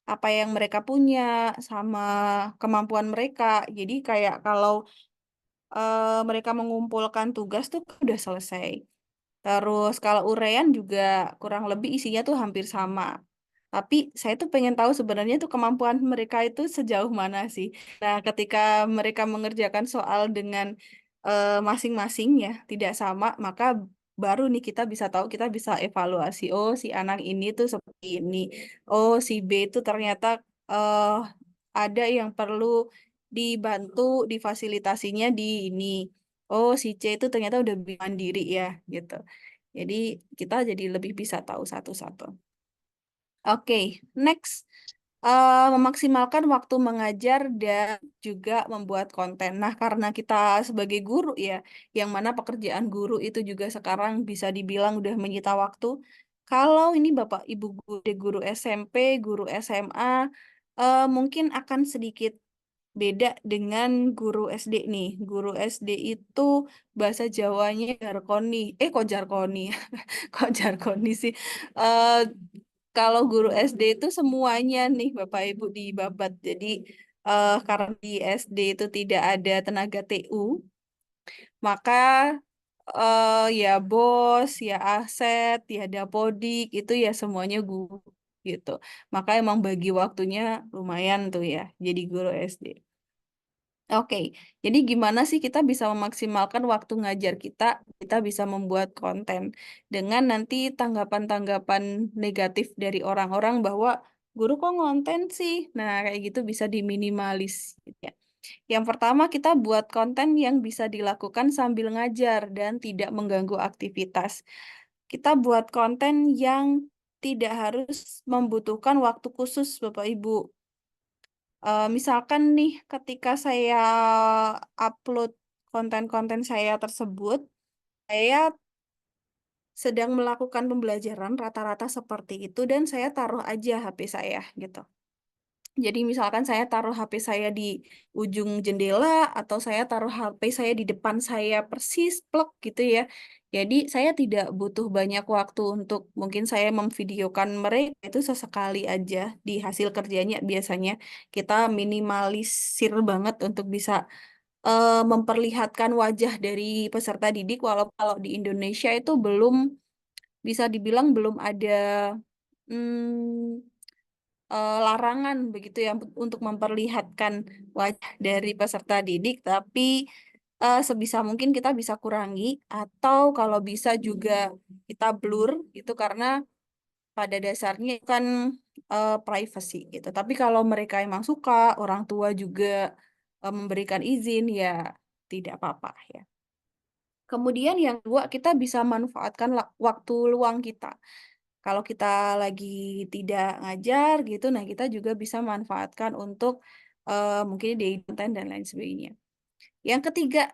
apa yang mereka punya, sama kemampuan mereka. Jadi kayak kalau mereka mengumpulkan tugas tuh udah selesai. Terus kalau uraian juga kurang lebih isinya tuh hampir sama. Tapi saya tuh pengen tahu sebenarnya tuh kemampuan mereka itu sejauh mana sih. Nah, ketika mereka mengerjakan soal dengan masing-masing ya tidak sama, maka baru nih kita bisa tahu, kita bisa evaluasi. Oh, si anak ini tuh seperti ini. Oh, si B itu ternyata eh ada yang perlu dibantu, difasilitasinya di ini. Oh, si C itu ternyata udah mandiri ya, gitu. Jadi kita jadi lebih bisa tahu satu-satu. Oke, next. Memaksimalkan waktu mengajar dan juga membuat konten. Nah, karena kita sebagai guru ya, yang mana pekerjaan guru itu juga sekarang bisa dibilang udah menyita waktu. Kalau ini Bapak Ibu guru SMP, guru SMA, mungkin akan sedikit beda dengan guru SD nih. Guru SD itu bahasa Jawanya jarkoni. Kok jarkoni? Kok jarkoni sih? Eh Kalau guru SD itu semuanya nih Bapak Ibu dibabat. Jadi karena di SD itu tidak ada tenaga TU, maka ya bos, ya aset, ya dapodik itu ya semuanya guru gitu. Maka emang bagi waktunya lumayan tuh ya jadi guru SD. Oke, jadi gimana sih kita bisa memaksimalkan waktu ngajar kita? Kita bisa membuat konten dengan nanti tanggapan-tanggapan negatif dari orang-orang bahwa guru kok ngonten sih? Nah, kayak gitu bisa diminimalis, gitu ya. Yang pertama, kita buat konten yang bisa dilakukan sambil ngajar dan tidak mengganggu aktivitas. Kita buat konten yang tidak harus membutuhkan waktu khusus, Bapak Ibu. Misalkan nih, ketika saya upload konten-konten saya tersebut, saya sedang melakukan pembelajaran rata-rata seperti itu dan saya taruh aja HP saya gitu. Jadi misalkan saya taruh HP saya di ujung jendela atau saya taruh HP saya di depan saya persis plek gitu ya. Jadi saya tidak butuh banyak waktu untuk mungkin saya memvideokan mereka itu sesekali aja di hasil kerjanya biasanya kita minimalisir banget untuk bisa memperlihatkan wajah dari peserta didik walau kalau di Indonesia itu belum bisa dibilang belum ada hmm, larangan begitu ya untuk memperlihatkan wajah dari peserta didik, tapi sebisa mungkin kita bisa kurangi atau kalau bisa juga kita blur gitu karena pada dasarnya kan privacy gitu. Tapi kalau mereka emang suka, orang tua juga memberikan izin ya tidak apa-apa ya. Kemudian yang kedua, kita bisa manfaatkan waktu luang kita. Kalau kita lagi tidak ngajar gitu, nah kita juga bisa manfaatkan untuk mungkin di konten dan lain sebagainya. Yang ketiga,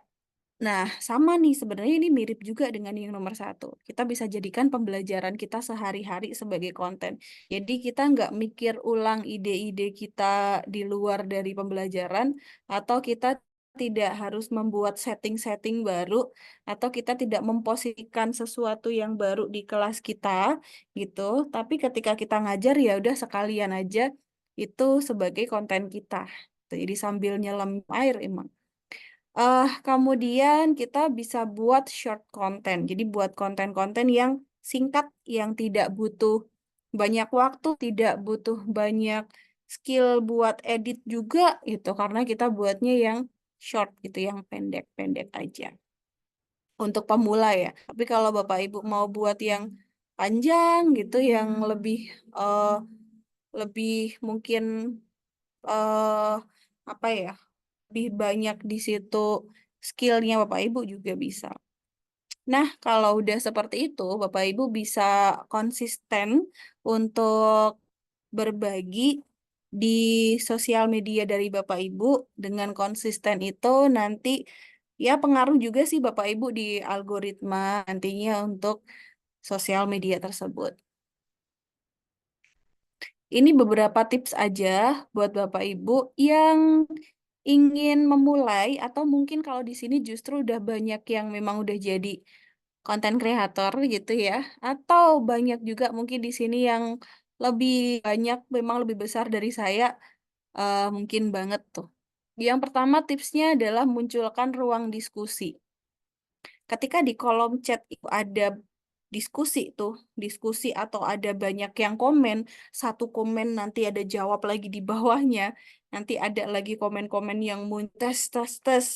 nah sama nih sebenarnya ini mirip juga dengan yang nomor satu. Kita bisa jadikan pembelajaran kita sehari-hari sebagai konten. Jadi kita nggak mikir ulang ide-ide kita di luar dari pembelajaran atau kita tidak harus membuat setting-setting baru atau kita tidak memposisikan sesuatu yang baru di kelas kita gitu. Tapi ketika kita ngajar ya udah sekalian aja itu sebagai konten kita. Jadi sambil nyelam air emang. Kemudian kita bisa buat short content. Jadi buat konten-konten yang singkat, yang tidak butuh banyak waktu, tidak butuh banyak skill buat edit juga gitu. Karena kita buatnya yang short gitu, yang pendek-pendek aja. Untuk pemula ya. Tapi kalau Bapak Ibu mau buat yang panjang gitu, yang eh, lebih mungkin eh apa ya? Lebih banyak di situ skillnya Bapak Ibu juga bisa. Nah, kalau udah seperti itu, Bapak Ibu bisa konsisten untuk berbagi di sosial media dari Bapak Ibu. Dengan konsisten itu nanti ya pengaruh juga sih Bapak Ibu di algoritma nantinya untuk sosial media tersebut. Ini beberapa tips aja buat Bapak Ibu yang ingin memulai atau mungkin kalau di sini justru udah banyak yang memang udah jadi konten kreator gitu ya. Atau banyak juga mungkin di sini yang lebih banyak memang lebih besar dari saya mungkin banget tuh. Yang pertama tipsnya adalah munculkan ruang diskusi. Ketika di kolom chat itu ada diskusi tuh, diskusi atau ada banyak yang komen, satu komen nanti ada jawab lagi di bawahnya, nanti ada lagi komen-komen yang tes tes tes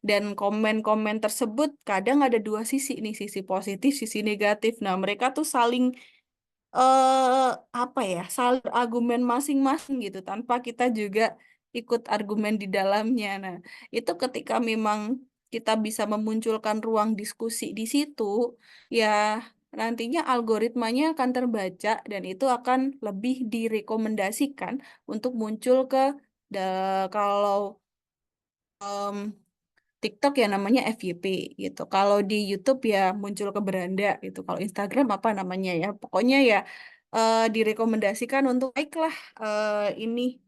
dan komen-komen tersebut kadang ada dua sisi nih, sisi positif, sisi negatif. Nah, mereka tuh saling apa ya, saling argumen masing-masing gitu tanpa kita juga ikut argumen di dalamnya. Nah, itu ketika memang kita bisa memunculkan ruang diskusi di situ, ya nantinya algoritmanya akan terbaca dan itu akan lebih direkomendasikan untuk muncul ke kalau em, TikTok ya namanya FYP gitu. Kalau di YouTube ya muncul ke beranda gitu. Kalau Instagram apa namanya ya? Pokoknya ya direkomendasikan untuk baiklah ini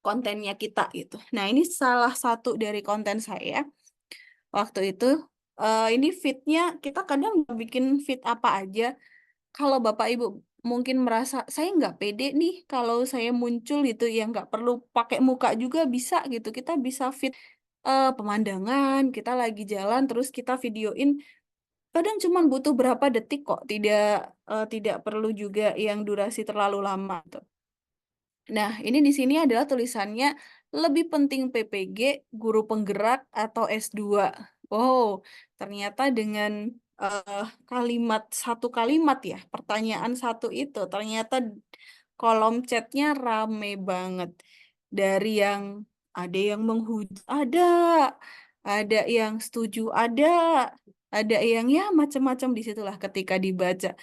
kontennya kita gitu. Nah, ini salah satu dari konten saya waktu itu. Ini feednya kita kadang bikin feed apa aja. Kalau Bapak Ibu mungkin merasa saya nggak pede nih kalau saya muncul gitu ya, nggak perlu pakai muka juga bisa gitu. Kita bisa feed pemandangan, kita lagi jalan terus kita videoin. Kadang cuma butuh berapa detik kok, tidak perlu juga yang durasi terlalu lama tuh. Nah, ini di sini adalah tulisannya lebih penting PPG, guru penggerak atau S2. Oh, ternyata dengan satu kalimat ya, pertanyaan satu itu, ternyata kolom chatnya rame banget. Dari yang ada yang menghujat, ada yang setuju, ada yang ya macam-macam di situlah ketika dibaca.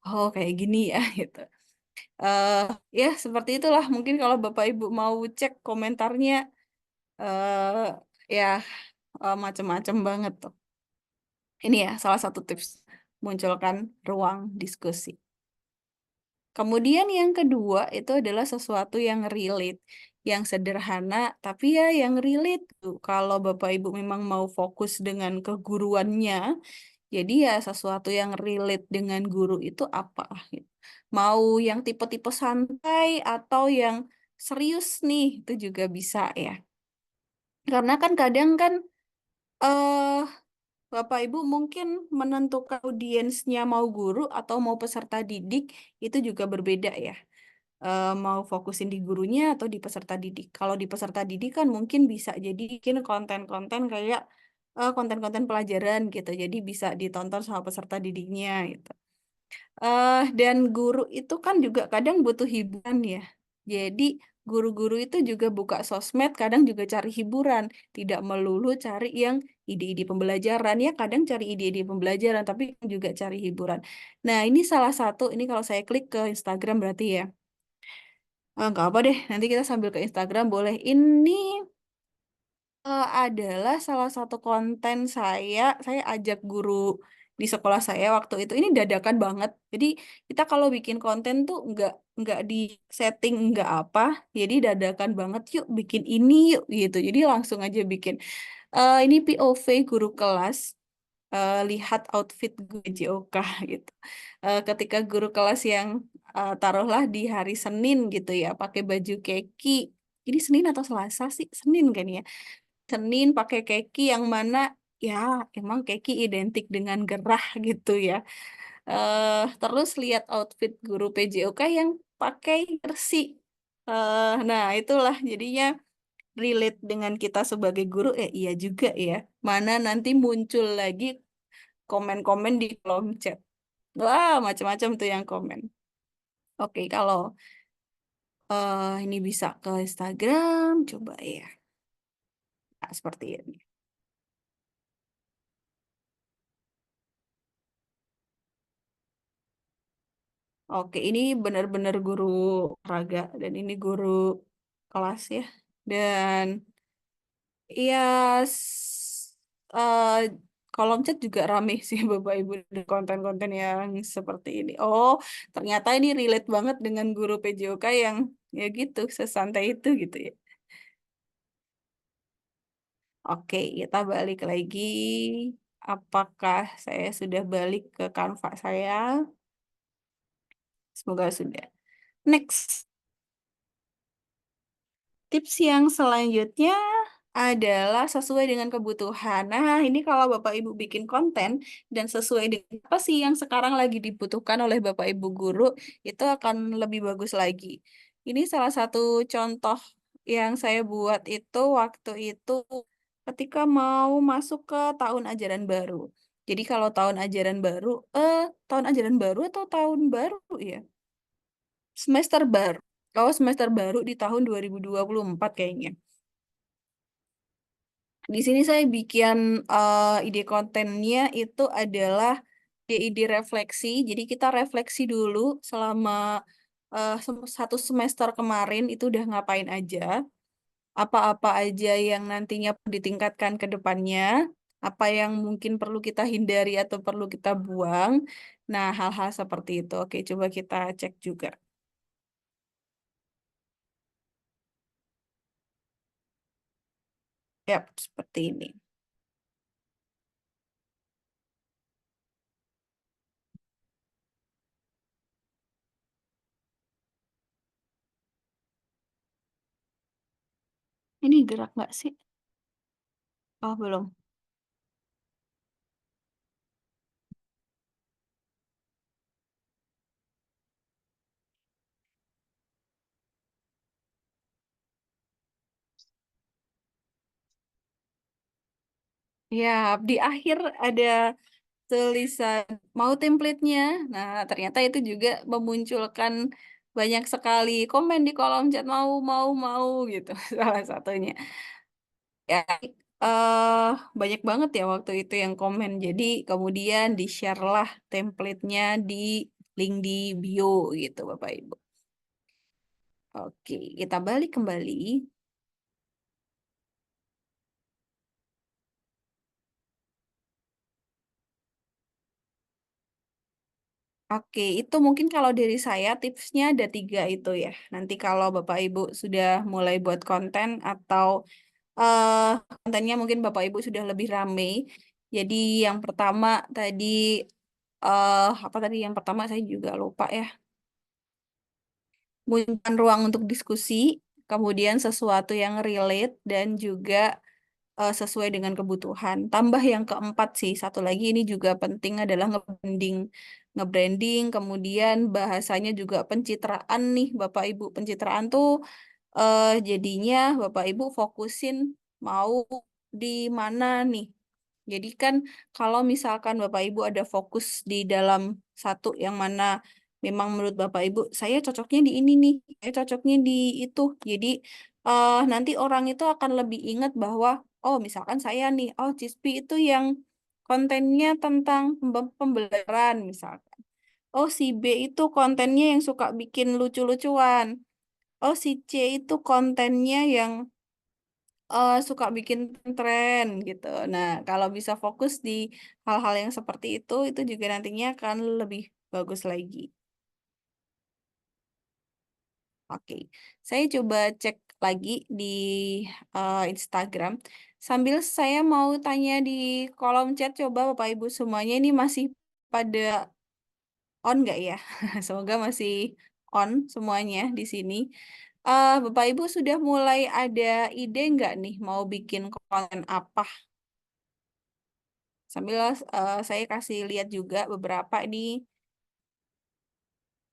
Oh, kayak gini ya gitu. eh Ya, seperti itulah. Mungkin kalau Bapak Ibu mau cek komentarnya, eh ya macam-macam banget tuh. Ini ya salah satu tips, munculkan ruang diskusi. Kemudian yang kedua itu adalah sesuatu yang relate, yang sederhana, tapi ya yang relate tuh. Kalau Bapak Ibu memang mau fokus dengan keguruannya, jadi ya sesuatu yang relate dengan guru itu apa gitu. Mau yang tipe-tipe santai atau yang serius nih, itu juga bisa ya. Karena kan kadang kan eh Bapak Ibu mungkin menentukan audiensnya mau guru atau mau peserta didik itu juga berbeda ya. Mau fokusin di gurunya atau di peserta didik. Kalau di peserta didik kan mungkin bisa jadi bikin konten-konten kayak konten-konten pelajaran gitu. Jadi bisa ditonton sama peserta didiknya gitu. Dan guru itu kan juga kadang butuh hiburan ya. Jadi guru-guru itu juga buka sosmed, kadang juga cari hiburan. Tidak melulu cari yang ide-ide pembelajaran ya. Kadang cari ide-ide pembelajaran, tapi juga cari hiburan. Nah, ini salah satu, ini kalau saya klik ke Instagram berarti ya. Nggak apa deh, nanti kita sambil ke Instagram boleh. Ini adalah salah satu konten saya ajak guru di sekolah saya waktu itu. Ini dadakan banget. Jadi kita kalau bikin konten tuh nggak di setting nggak apa. Jadi dadakan banget. Yuk bikin ini yuk gitu. Jadi langsung aja bikin. Ini POV guru kelas. Lihat outfit gue JOK gitu. Ketika guru kelas yang taruhlah di hari Senin gitu ya, pakai baju keki. Ini Senin atau Selasa sih? Senin kan ya. Senin pakai keki yang mana ya emang keki identik dengan gerah gitu ya. Terus lihat outfit guru PJOK yang pakai jersey. Nah, itulah jadinya relate dengan kita sebagai guru. Iya juga ya. Mana nanti muncul lagi komen-komen di kolom chat. Wah, macam-macam tuh yang komen. Oke, kalau ini bisa ke Instagram, coba ya. Nah, seperti ini. Oke, ini benar-benar guru olahraga dan ini guru kelas ya. Dan ya eh, kolom chat juga rame sih Bapak Ibu dengan konten-konten yang seperti ini. Oh, ternyata ini relate banget dengan guru PJOK yang ya gitu, sesantai itu gitu ya. Oke, kita balik lagi. Apakah saya sudah balik ke Canva saya? Semoga sudah. Next. Tips yang selanjutnya adalah sesuai dengan kebutuhan. Nah, ini kalau Bapak Ibu bikin konten dan sesuai dengan apa sih yang sekarang lagi dibutuhkan oleh Bapak Ibu guru, itu akan lebih bagus lagi. Ini salah satu contoh yang saya buat itu waktu itu ketika mau masuk ke tahun ajaran baru. Jadi kalau tahun ajaran baru atau tahun baru ya? Semester baru. Oh, semester baru di tahun 2024 kayaknya. Di sini saya bikin ide kontennya itu adalah ide refleksi. Jadi kita refleksi dulu selama satu semester kemarin itu udah ngapain aja, apa-apa aja yang nantinya perlu ditingkatkan ke depannya, apa yang mungkin perlu kita hindari atau perlu kita buang. Nah, hal-hal seperti itu. Oke, coba kita cek juga. Yap, seperti ini. Ini gerak nggak sih? Oh, belum. Ya, di akhir ada tulisan mau template-nya. Nah, ternyata itu juga memunculkan banyak sekali komen di kolom chat mau gitu salah satunya. Ya, banyak banget ya waktu itu yang komen. Jadi kemudian di-share lah template-nya di link di bio gitu Bapak Ibu. Oke, kita balik kembali. Oke, itu mungkin kalau dari saya tipsnya ada 3 itu ya. Nanti kalau Bapak Ibu sudah mulai buat konten atau eh kontennya mungkin Bapak Ibu sudah lebih rame. Jadi yang pertama tadi apa tadi yang pertama saya juga lupa ya. Munculkan ruang untuk diskusi, kemudian sesuatu yang relate dan juga sesuai dengan kebutuhan. Tambah yang keempat sih, satu lagi ini juga penting adalah nge-branding, kemudian bahasanya juga pencitraan nih Bapak Ibu. Pencitraan tuh jadinya Bapak Ibu fokusin mau di mana nih. Jadi kan kalau misalkan Bapak Ibu ada fokus di dalam satu yang mana memang menurut Bapak Ibu saya cocoknya di ini nih, saya cocoknya di itu. Jadi nanti orang itu akan lebih ingat bahwa oh misalkan saya nih, oh Cispi itu yang kontennya tentang pembelajaran misalkan. Oh si B itu kontennya yang suka bikin lucu-lucuan. Oh si C itu kontennya yang suka bikin tren gitu. Nah, kalau bisa fokus di hal-hal yang seperti itu juga nantinya akan lebih bagus lagi. Oke, saya coba cek lagi di Instagram. Sambil saya mau tanya di kolom chat, coba Bapak Ibu semuanya ini masih pada on nggak ya? Semoga masih on semuanya di sini. Bapak Ibu sudah mulai ada ide nggak nih mau bikin konten apa? Sambil saya kasih lihat juga beberapa nih.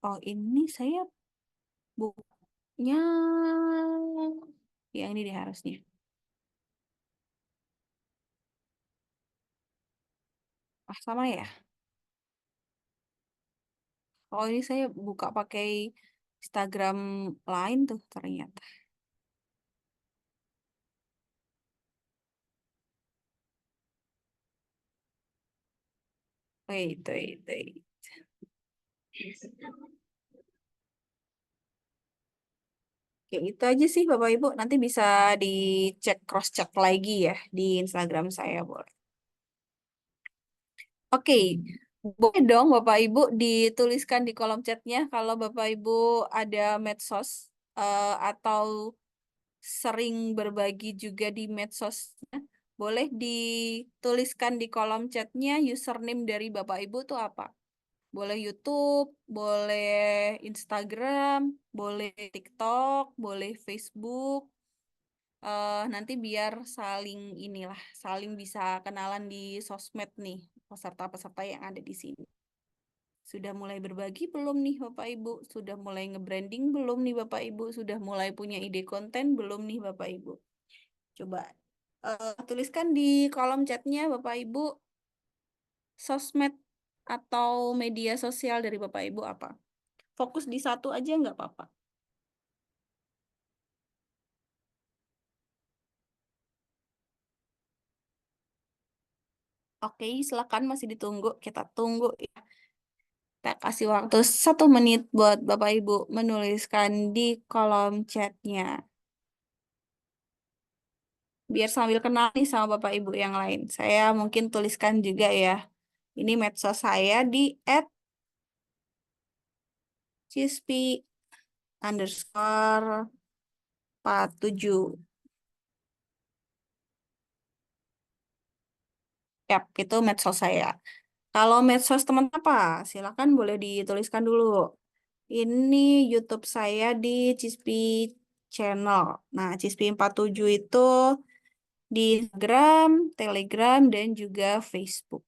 Oh, ini saya bukunya yang ini deh harusnya. Ah, sama ya. Oh, ini saya buka pakai Instagram lain tuh ternyata. Wait, wait, wait. Oke, itu aja sih Bapak Ibu. Nanti bisa dicek cross-check lagi ya di Instagram saya boleh. Oke, boleh dong Bapak Ibu dituliskan di kolom chatnya kalau Bapak Ibu ada medsos atau sering berbagi juga di medsosnya. Boleh dituliskan di kolom chatnya username dari Bapak Ibu tuh apa? Boleh YouTube, boleh Instagram, boleh TikTok, boleh Facebook. Nanti biar saling inilah, saling bisa kenalan di sosmed nih, peserta-peserta yang ada di sini. Sudah mulai berbagi belum nih Bapak Ibu? Sudah mulai nge-branding belum nih Bapak Ibu? Sudah mulai punya ide konten belum nih Bapak Ibu? Coba tuliskan di kolom chatnya Bapak Ibu sosmed atau media sosial dari Bapak Ibu apa? Fokus di satu aja nggak apa-apa. Oke, silakan masih ditunggu. Kita tunggu ya. Kita kasih waktu 1 menit buat Bapak Ibu menuliskan di kolom chatnya. Biar sambil kenal nih sama Bapak Ibu yang lain. Saya mungkin tuliskan juga ya. Ini medsos saya di @cispi_47. Yap, itu medsos saya. Kalau medsos teman apa? Silakan boleh dituliskan dulu. Ini YouTube saya di Cispi Channel. Nah, Cispi 47 itu di Instagram, Telegram, dan juga Facebook.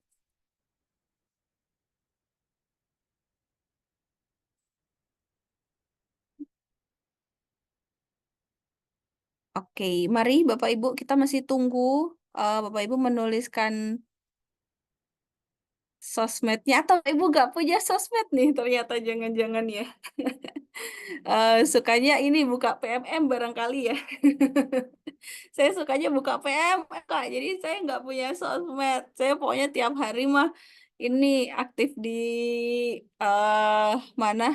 Oke, mari Bapak Ibu kita masih tunggu Bapak Ibu menuliskan sosmednya atau Ibu nggak punya sosmed nih ternyata jangan-jangan ya. Sukanya ini buka PMM barangkali ya. Saya sukanya buka PMM Kak, jadi saya nggak punya sosmed. Saya pokoknya tiap hari mah ini aktif di mana?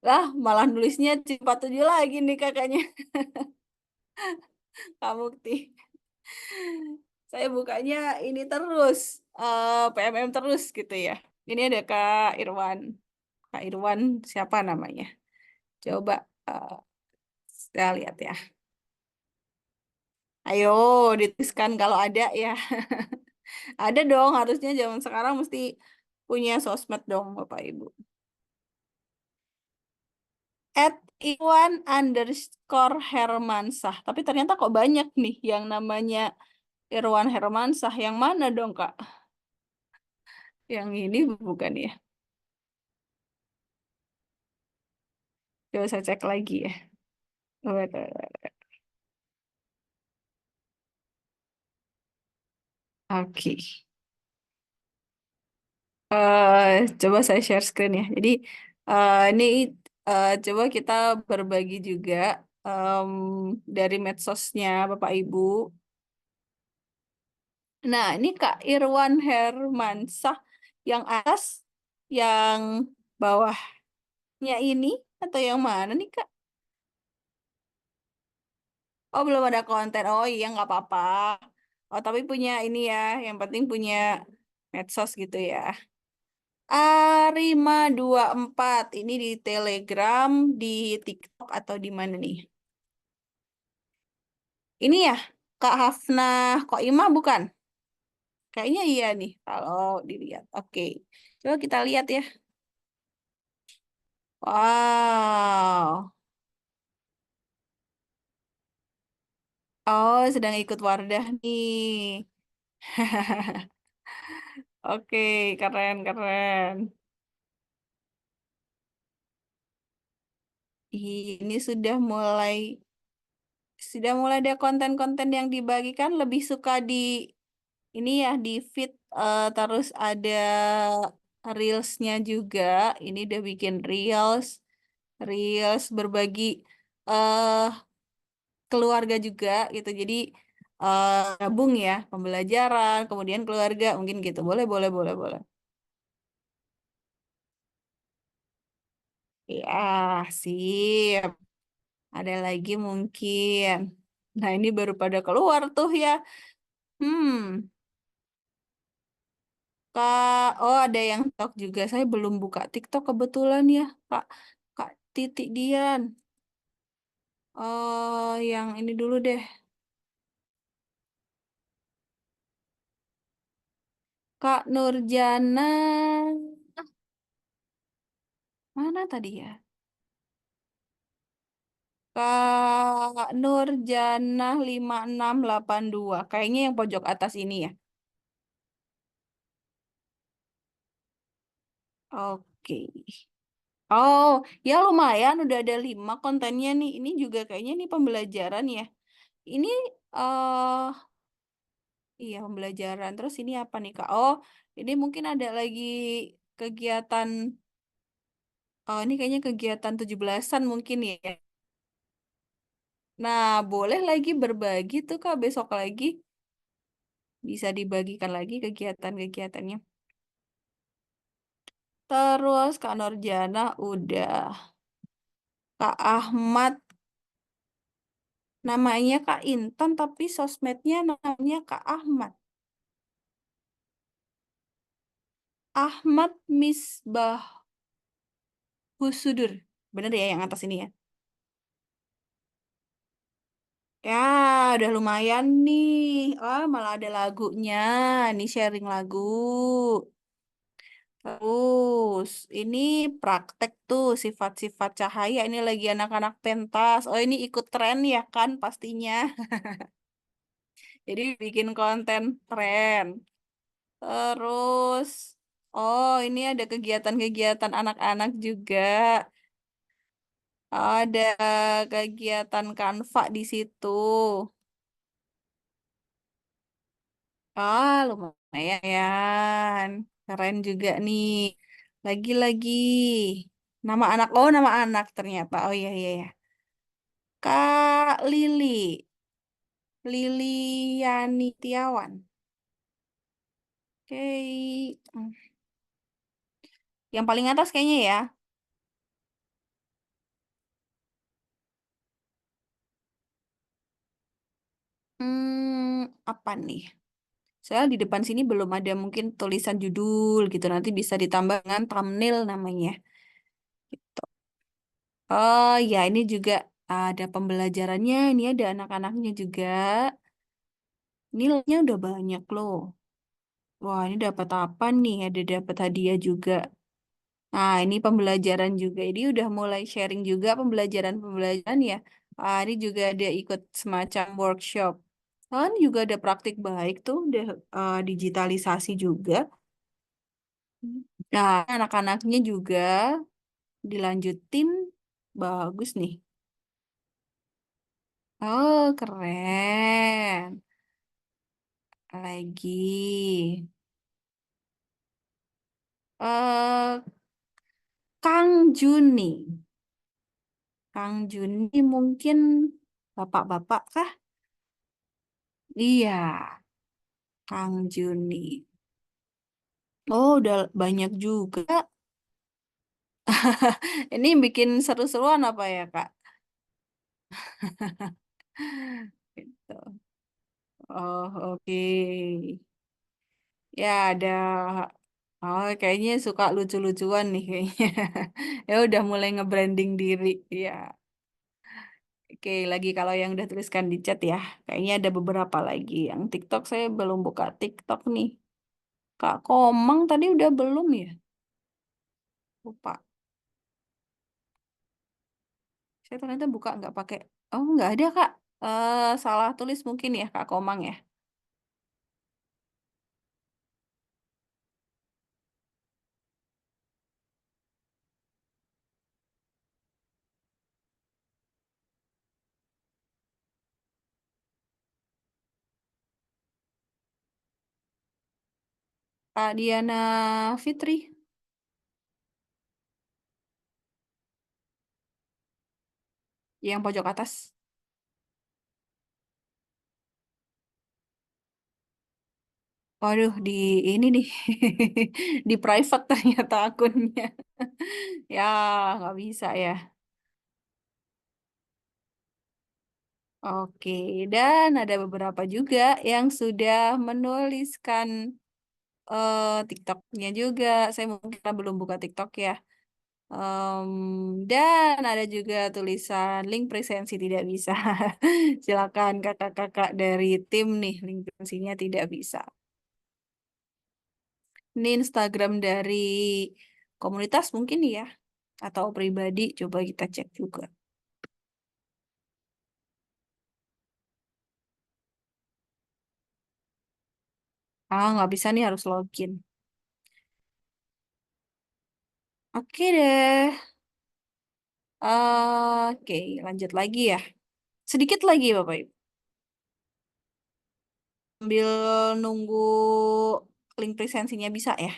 Lah malah nulisnya Cipatuju lagi nih kakaknya. Kak Mukti. Saya bukanya ini terus, PMM terus gitu ya. Ini ada Kak Irwan. Kak Irwan siapa namanya? Coba eh, saya lihat ya. Ayo dituliskan kalau ada ya. Ada dong, harusnya zaman sekarang mesti punya sosmed dong Bapak Ibu. @Irwan_Hermansah. Tapi ternyata kok banyak nih yang namanya Irwan Hermansah. Yang mana dong Kak? Yang ini bukan ya? Coba saya cek lagi ya. Waduh. Oke. Coba saya share screen ya. Jadi ini coba kita berbagi juga em, dari medsosnya Bapak Ibu. Nah, ini Kak Irwan Hermansah yang atas, yang bawahnya ini atau yang mana nih Kak? Oh, belum ada konten. Oh iya, nggak apa-apa. Oh, tapi punya ini ya. Yang penting punya medsos gitu ya. Arima24 ini di Telegram, di TikTok atau di mana nih? Ini ya, Kak Hafna Koimah bukan? Kayaknya iya nih kalau dilihat. Oke. Coba kita lihat ya. Wow. Oh, sedang ikut Wardah nih. Oke, keren, keren. Ini sudah mulai ada konten-konten yang dibagikan, lebih suka di ini ya di feed, terus ada reelsnya juga. Ini udah bikin reels, reels berbagi eh keluarga juga gitu. Jadi gabung ya pembelajaran, kemudian keluarga mungkin gitu. Boleh, boleh, boleh, boleh. Ya, sip. Ada lagi mungkin. Nah, ini baru pada keluar tuh ya. Hmm. Kak, oh ada yang TikTok juga. Saya belum buka TikTok kebetulan ya, Kak. Kak Titik Dian. Oh, yang ini dulu deh. Kak Nurjana. Mana tadi ya? Kak Nurjana 5682. Kayaknya yang pojok atas ini ya. Oke. Oh, ya lumayan udah ada 5 kontennya nih. Ini juga kayaknya nih pembelajaran ya. Ini iya, pembelajaran. Terus ini apa nih, Kak? Oh, ini mungkin ada lagi kegiatan. Oh, ini kayaknya kegiatan 17-an mungkin ya. Nah, boleh lagi berbagi tuh, Kak, besok lagi. Bisa dibagikan lagi kegiatan-kegiatannya. Terus Kak Norjana udah. Kak Ahmad, namanya Kak Intan, tapi sosmednya namanya Kak Ahmad. Ahmad Misbah Husudur. Bener ya yang atas ini ya? Ya, udah lumayan nih. Oh, malah ada lagunya. Ini sharing lagu. Terus, ini praktek tuh sifat-sifat cahaya. Ini lagi anak-anak pentas. Oh, ini ikut tren ya kan pastinya. Jadi bikin konten tren. Terus, oh ini ada kegiatan-kegiatan anak-anak juga. Ada kegiatan Canva di situ. Ah, lumayan. Keren juga nih. Lagi-lagi. Nama anak, oh nama anak ternyata. Oh iya, iya, ya. Kak Lili. Liliani Tiawan. Oke. Hmm. Yang paling atas kayaknya ya. Apa nih? Soalnya di depan sini belum ada mungkin tulisan judul gitu. Nanti bisa ditambah dengan thumbnail namanya. Gitu. Oh ya, ini juga ada pembelajarannya. Ini ada anak-anaknya juga. Nilainya udah banyak loh. Wah, ini dapat apa nih? Ada dapat hadiah juga. Nah, ini pembelajaran juga. Ini udah mulai sharing juga pembelajaran-pembelajaran ya. Ini juga ada ikut semacam workshop. Kan juga ada praktik baik tuh, udah digitalisasi juga. Nah, anak-anaknya juga dilanjutin bagus nih. Oh, keren. Lagi. eh Kang Juni. Kang Juni mungkin bapak-bapak kah? Iya, Kang Juni. Oh, udah banyak juga. Ini bikin seru-seruan apa ya, Kak? Gitu. Oh, oke. Ya, ada. Oh, kayaknya suka lucu-lucuan nih kayaknya. Ya udah mulai nge-branding diri. Ya. Oke, lagi kalau yang udah tuliskan di chat ya. Kayaknya ada beberapa lagi. Yang TikTok saya belum buka TikTok nih. Kak Komang tadi udah belum ya? Lupa. Saya ternyata buka nggak pakai. Oh, nggak ada, Kak. Salah tulis mungkin ya, Kak Komang ya. Kak Diana Fitri, yang pojok atas. Waduh, di ini nih. Di private ternyata akunnya. Ya, nggak bisa ya. Oke, dan ada beberapa juga yang sudah menuliskan TikToknya juga. Saya mungkin belum buka TikTok ya. Em, dan ada juga tulisan link presensi tidak bisa. Silakan kakak-kakak dari tim nih, link presensinya tidak bisa. Ini Instagram dari komunitas mungkin ya, atau pribadi, coba kita cek juga. Ah, nggak bisa nih, harus login. Oke deh. Oke, lanjut lagi ya. Sedikit lagi Bapak Ibu. Sambil nunggu link presensinya bisa ya.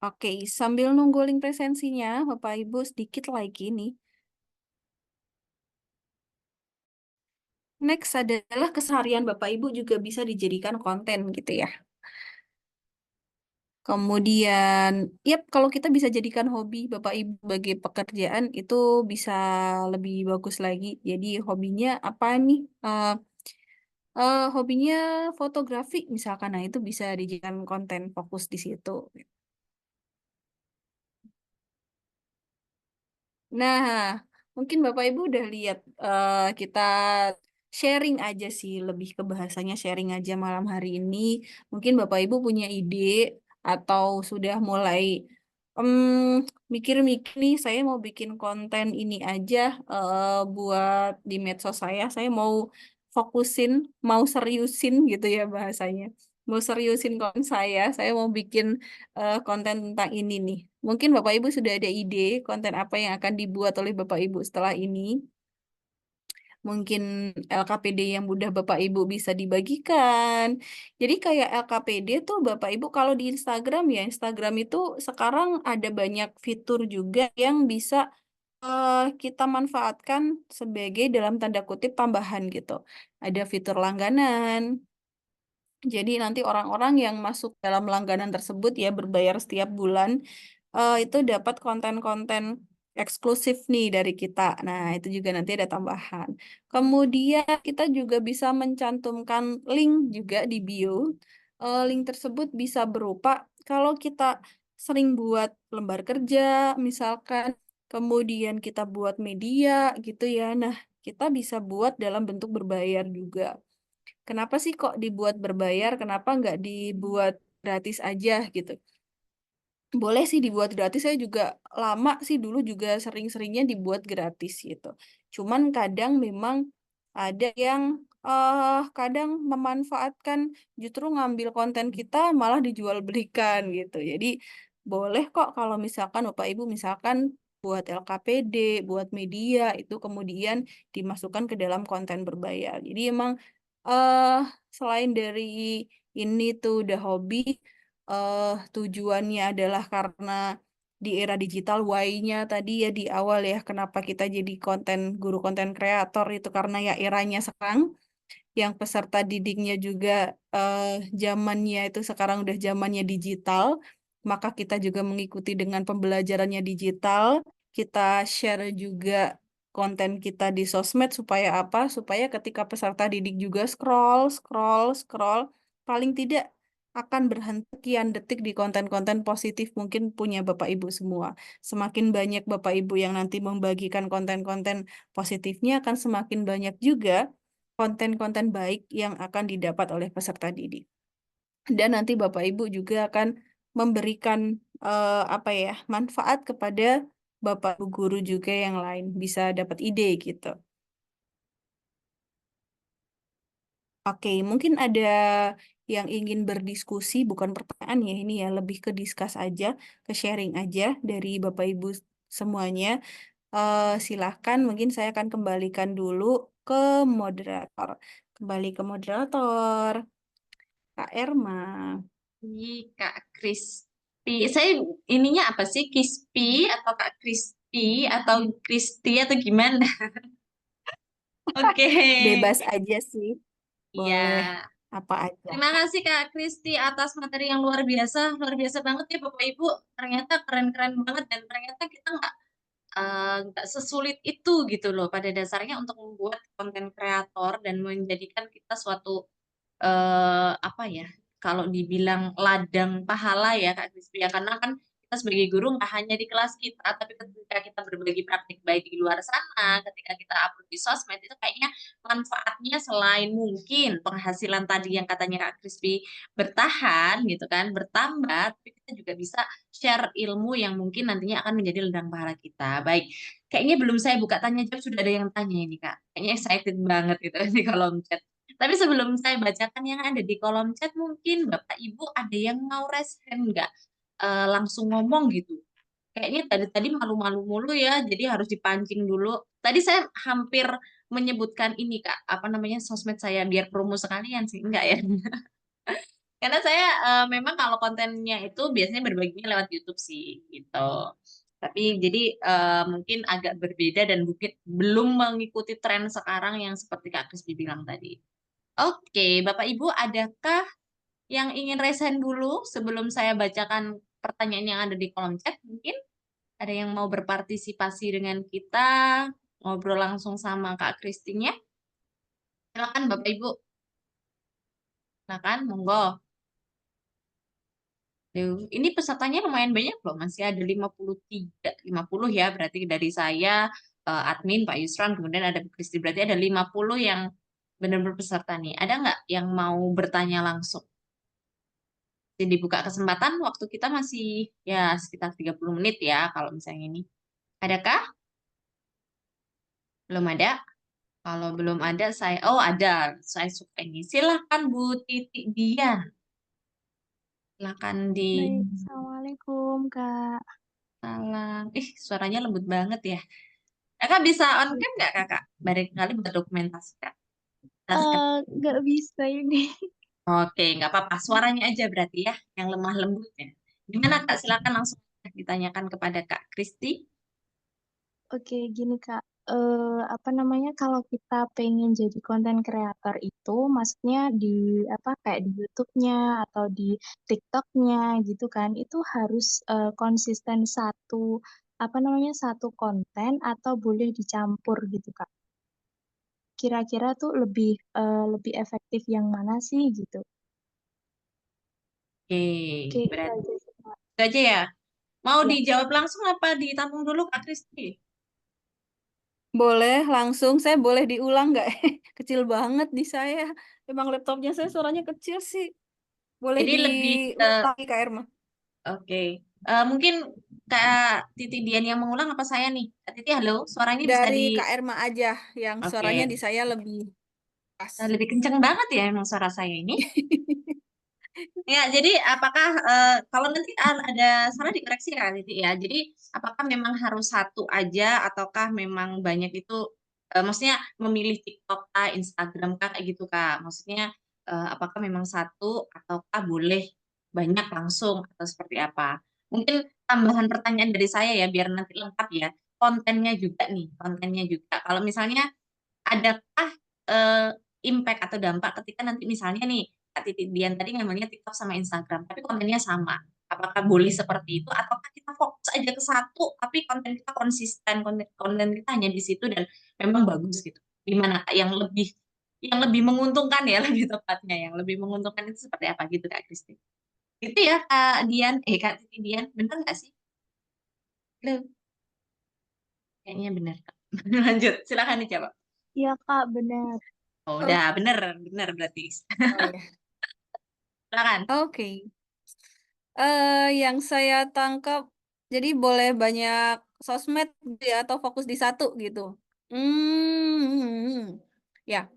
Oke, sambil nunggu link presensinya, Bapak Ibu sedikit lagi nih. Next adalah keseharian Bapak Ibu juga bisa dijadikan konten gitu ya. Kemudian, yep, kalau kita bisa jadikan hobi Bapak Ibu sebagai pekerjaan itu bisa lebih bagus lagi. Jadi hobinya apa nih? Hobinya fotografi misalkan, nah itu bisa dijadikan konten fokus di situ. Nah, mungkin Bapak Ibu udah lihat kita sharing aja sih, lebih ke bahasanya sharing aja malam hari ini. Mungkin Bapak Ibu punya ide atau sudah mulai mikir-mikir nih, saya mau bikin konten ini aja buat di medsos saya. Saya mau fokusin, mau seriusin gitu ya bahasanya. Mau seriusin konten saya mau bikin konten tentang ini nih. Mungkin Bapak Ibu sudah ada ide konten apa yang akan dibuat oleh Bapak Ibu setelah ini. Mungkin LKPD yang mudah Bapak Ibu bisa dibagikan. Jadi kayak LKPD tuh Bapak Ibu kalau di Instagram ya, Instagram itu sekarang ada banyak fitur juga yang bisa kita manfaatkan sebagai dalam tanda kutip tambahan gitu. Ada fitur langganan. Jadi nanti orang-orang yang masuk dalam langganan tersebut ya berbayar setiap bulan itu dapat konten-konten eksklusif nih dari kita. Nah, itu juga nanti ada tambahan. Kemudian kita juga bisa mencantumkan link juga di bio. Link tersebut bisa berupa kalau kita sering buat lembar kerja misalkan, kemudian kita buat media gitu ya. Nah, kita bisa buat dalam bentuk berbayar juga. Kenapa sih kok dibuat berbayar? Kenapa nggak dibuat gratis aja gitu? Boleh sih dibuat gratis, saya juga lama sih dulu juga sering-seringnya dibuat gratis gitu. Cuman kadang memang ada yang kadang memanfaatkan justru ngambil konten kita malah dijual belikan gitu. Jadi boleh kok kalau misalkan Bapak Ibu misalkan buat LKPD, buat media itu kemudian dimasukkan ke dalam konten berbayar. Jadi emang eh selain dari ini tuh udah hobi, tujuannya adalah karena di era digital, why-nya tadi ya di awal ya, kenapa kita jadi guru konten kreator itu karena ya eranya sekarang, yang peserta didiknya juga eh, zamannya itu sekarang udah zamannya digital, maka kita juga mengikuti dengan pembelajarannya digital, kita share juga konten kita di sosmed supaya apa? Supaya ketika peserta didik juga scroll, scroll, scroll, paling tidak akan berhenti sekian detik di konten-konten positif mungkin punya Bapak Ibu semua. Semakin banyak Bapak Ibu yang nanti membagikan konten-konten positifnya akan semakin banyak juga konten-konten baik yang akan didapat oleh peserta didik. Dan nanti Bapak Ibu juga akan memberikan apa ya, manfaat kepada Bapak Ibu guru juga yang lain bisa dapat ide gitu. Oke, mungkin ada yang ingin berdiskusi, bukan pertanyaan ya ini ya, lebih ke discuss aja, ke sharing aja dari Bapak Ibu semuanya. Silahkan, mungkin saya akan kembalikan dulu ke moderator. Kembali ke moderator, Kak Erma. Ih, Kak Crispy. Saya ininya apa sih? Crispy atau Kak Crispy atau Kristi atau gimana? Oke. Bebas aja sih, Iya. boleh apa aja. Terima kasih Kak Kristi atas materi yang luar biasa. Luar biasa banget ya Bapak Ibu. Ternyata keren-keren banget dan ternyata kita nggak sesulit itu gitu loh pada dasarnya untuk membuat konten kreator dan menjadikan kita suatu apa ya, kalau dibilang ladang pahala ya Kak Krispi ya, karena kan kita sebagai guru nggak hanya di kelas kita, tapi ketika kita berbagi praktik baik di luar sana, ketika kita upload di sosmed itu kayaknya manfaatnya selain mungkin penghasilan tadi yang katanya Kak Krispi bertahan gitu kan, bertambah, tapi kita juga bisa share ilmu yang mungkin nantinya akan menjadi ladang pahala kita. Baik, kayaknya belum saya buka tanya jawab sudah ada yang tanya ini Kak. Kayaknya excited banget gitu di kolom chat. Tapi sebelum saya bacakan yang ada di kolom chat, mungkin Bapak Ibu ada yang mau raise hand nggak? Langsung ngomong gitu. Kayaknya tadi malu-malu mulu ya, jadi harus dipancing dulu. Tadi saya hampir menyebutkan ini Kak, apa namanya sosmed saya biar promo sekalian sih, enggak ya? Karena saya memang kalau kontennya itu biasanya berbaginya lewat YouTube sih, gitu. Tapi jadi mungkin agak berbeda dan mungkin belum mengikuti tren sekarang yang seperti Kak Krisbi bilang tadi. Oke, Bapak Ibu, adakah yang ingin resen dulu sebelum saya bacakan pertanyaan yang ada di kolom chat? Mungkin ada yang mau berpartisipasi dengan kita, ngobrol langsung sama Kak Kristinya? Silakan Bapak Ibu, silakan, monggo. Duh, ini pesertanya lumayan banyak loh, masih ada 53, 50 ya, berarti dari saya, admin Pak Yusron, kemudian ada Bu Kristi, berarti ada 50 yang benar-benar peserta nih. Ada nggak yang mau bertanya langsung? Jadi dibuka kesempatan, waktu kita masih ya sekitar 30 menit ya, kalau misalnya ini. Adakah? Belum ada? Kalau belum ada, oh ada, saya suka ini. Silahkan Bu Titi Dian, silahkan di Baik, Assalamualaikum, Kak. salam. Ih, suaranya lembut banget ya. Kakak bisa on Iya. cam nggak kakak? Barangkali buat dokumentasi kak. Kita sekali. Nggak bisa ini. Oke, nggak apa-apa. Suaranya aja berarti ya, yang lemah lembutnya. Gimana kak? Silakan langsung ditanyakan kepada Kak Kristi. Oke, gini, Kak. Apa namanya, kalau kita pengen jadi konten kreator itu, maksudnya di apa kayak di YouTube-nya atau di TikTok-nya gitu kan, itu harus konsisten apa namanya satu konten atau boleh dicampur gitu, Kak. Kira-kira tuh lebih efektif yang mana sih gitu? Oke, Oke, itu berarti aja sih, Kak. itu aja ya. Mau Ya. dijawab langsung apa ditampung dulu Kak Kristi? Boleh langsung, saya boleh diulang nggak? Kecil banget di saya. Emang laptopnya saya suaranya kecil sih. Boleh Jadi lebih ke, diulang Kak Irma. oke. Mungkin Kak Titi Dian yang mengulang apa saya nih? Kak Titi, halo, suaranya bisa Dari di, Kak Irma aja, yang suaranya oke. di saya lebih pas. Lebih kenceng banget ya emang suara saya ini. Ya, jadi apakah kalau nanti ada salah dikoreksi ya, Titi ya. Jadi apakah memang harus satu aja ataukah memang banyak itu maksudnya memilih TikTok kah, Instagram kah kayak gitu Kak. Maksudnya apakah memang satu ataukah boleh banyak langsung atau seperti apa? Mungkin tambahan pertanyaan dari saya ya biar nanti lengkap ya. Kontennya juga nih, kontennya juga. Kalau misalnya adakah eh, impact atau dampak ketika nanti misalnya nih Kak Titi Dian tadi ngambilnya TikTok sama Instagram, tapi kontennya sama. Apakah boleh seperti itu ataukah kita fokus aja ke satu tapi konten kita konsisten, konten kita hanya di situ dan memang bagus gitu. Gimana Kak yang lebih menguntungkan ya lebih tepatnya yang lebih menguntungkan itu seperti apa gitu Kak Kristi? Itu ya Kak Dian, Kak Titi Dian, bener nggak sih? Halo, kayaknya bener Kak. Lanjut, silakan dijawab. Iya, Kak, benar. Oh, Oh, udah bener, bener berarti. oh ya. Silakan. Oke. Yang saya tangkap, jadi boleh banyak sosmed gitu ya, atau fokus di satu gitu. Ya.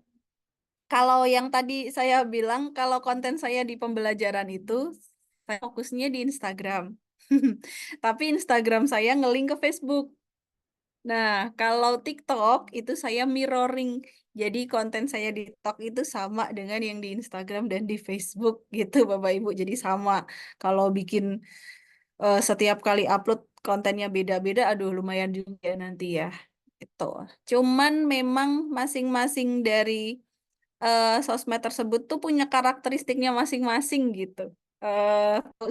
Kalau yang tadi saya bilang, kalau konten saya di pembelajaran itu, saya fokusnya di Instagram. Tapi Instagram saya nge-link ke Facebook. Nah, kalau TikTok itu saya mirroring. Jadi konten saya di TikTok itu sama dengan yang di Instagram dan di Facebook gitu, Bapak Ibu. Jadi sama. Kalau bikin setiap kali upload kontennya beda-beda, aduh lumayan juga nanti ya. Itu. Cuman memang masing-masing dari sosmed tersebut tuh punya karakteristiknya masing-masing gitu.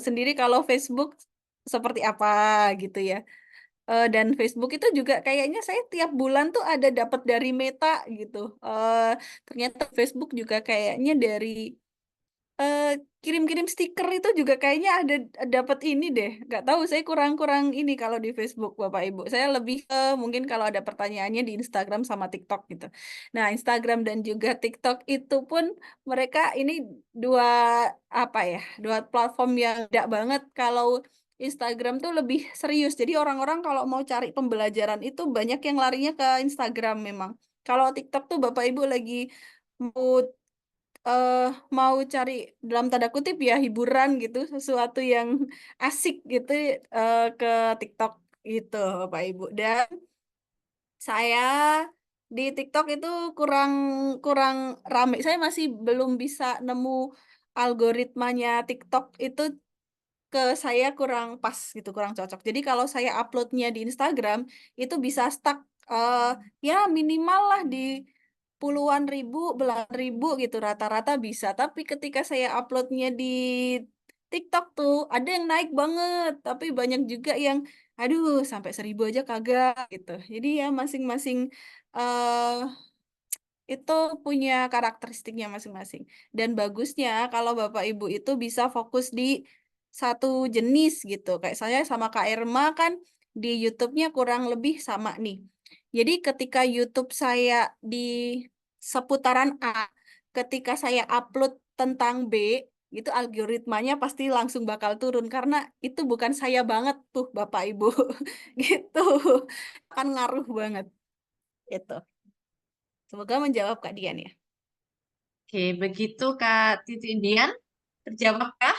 Sendiri kalau Facebook seperti apa gitu ya. Dan Facebook itu juga kayaknya saya tiap bulan tuh ada dapat dari Meta gitu. Ternyata Facebook juga kayaknya dari eh, kirim-kirim stiker itu juga kayaknya ada dapat ini deh. Nggak tahu saya kurang-kurang ini kalau di Facebook Bapak Ibu. Saya lebih ke mungkin kalau ada pertanyaannya di Instagram sama TikTok gitu. Nah, Instagram dan juga TikTok itu pun mereka ini dua apa ya? Dua platform yang beda banget. Kalau Instagram tuh lebih serius. Jadi orang-orang kalau mau cari pembelajaran itu banyak yang larinya ke Instagram memang. Kalau TikTok tuh Bapak Ibu lagi mau eh mau cari dalam tanda kutip ya hiburan gitu, sesuatu yang asik gitu ke TikTok gitu, Bapak Ibu. Dan saya di TikTok itu kurang kurang rame. Saya masih belum bisa nemu algoritmanya TikTok itu ke saya kurang pas gitu, kurang cocok. Jadi kalau saya uploadnya di Instagram itu bisa stuck eh, ya minimal lah di puluhan ribu, belasan ribu gitu rata-rata bisa. Tapi ketika saya uploadnya di TikTok tuh ada yang naik banget, tapi banyak juga yang aduh sampai 1.000 aja kagak gitu. Jadi ya masing-masing eh itu punya karakteristiknya masing-masing. Dan bagusnya kalau Bapak Ibu itu bisa fokus di satu jenis gitu. Kayak saya sama Kak Irma kan di YouTube-nya kurang lebih sama nih. Jadi ketika YouTube saya di seputaran A, ketika saya upload tentang B, itu algoritmanya pasti langsung bakal turun karena itu bukan saya banget tuh Bapak Ibu. Gitu. Akan ngaruh banget. Itu. Semoga menjawab Kak Dian ya. Oke, begitu Kak Titi Dian. Terjawab kah?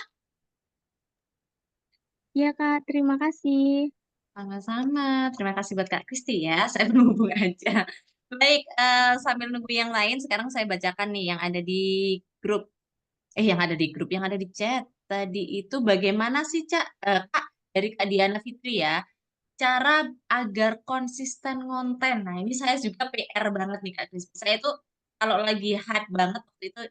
Iya Kak, terima kasih. Sama-sama. Terima kasih buat Kak Kristi ya. Saya berhubung aja. Baik, sambil nunggu yang lain, sekarang saya bacakan nih yang ada di grup. Yang ada di grup, yang ada di chat. Tadi itu bagaimana sih, Kak, dari Kak Diana Fitri ya, cara agar konsisten konten. Nah, ini saya juga PR banget nih Kak Kristi. Saya tuh kalau lagi hype banget waktu itu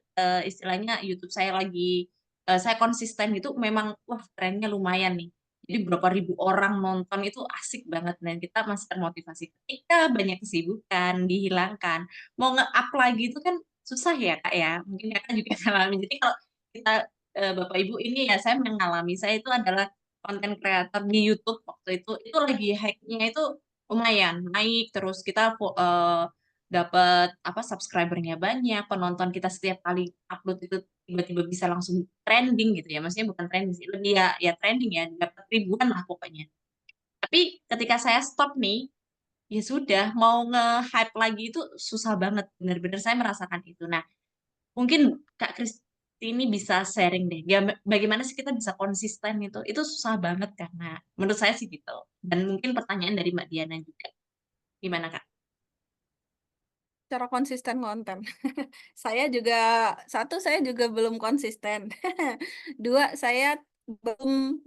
istilahnya YouTube saya lagi saya konsisten gitu memang wah trennya lumayan nih. Jadi berapa ribu orang nonton itu asik banget dan kita masih termotivasi. Ketika banyak kesibukan dihilangkan, mau nge-up lagi itu kan susah ya Kak ya. Mungkin Kakak juga ngalamin. Jadi kalau kita Bapak Ibu ini ya saya mengalami saya itu adalah konten kreator di YouTube waktu itu lagi hype-nya itu lumayan naik terus kita dapat apa subscribernya banyak penonton kita setiap kali upload itu tiba-tiba bisa langsung trending gitu ya maksudnya bukan trending sih lebih ya trending ya dapat ribuan lah pokoknya tapi ketika saya stop nih ya sudah mau nge-hype lagi itu susah banget benar-benar saya merasakan itu nah mungkin Kak Kristi ini bisa sharing deh. Ya, bagaimana sih kita bisa konsisten itu? Itu susah banget karena menurut saya sih gitu. Dan mungkin pertanyaan dari Mbak Diana juga. Gimana Kak? Cara konsisten konten. Saya juga belum konsisten. Dua, saya belum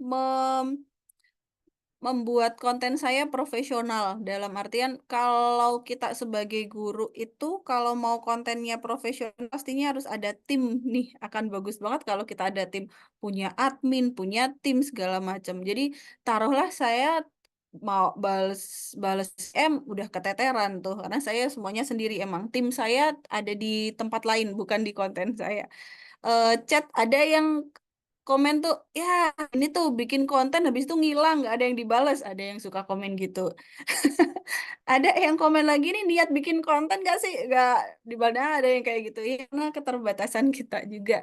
membuat konten saya profesional. Dalam artian kalau kita sebagai guru itu kalau mau kontennya profesional pastinya harus ada tim nih. Akan bagus banget kalau kita ada tim, punya admin, punya tim segala macam. Jadi taruhlah saya mau bales udah keteteran tuh karena saya semuanya sendiri emang. Tim saya ada di tempat lain bukan di konten saya. Chat ada yang komen tuh ya ini tuh bikin konten habis itu ngilang nggak ada yang dibales, ada yang suka komen gitu. Ada yang komen lagi nih niat bikin konten gak sih, nggak dibalas, ada yang kayak gitu ya karena keterbatasan kita juga.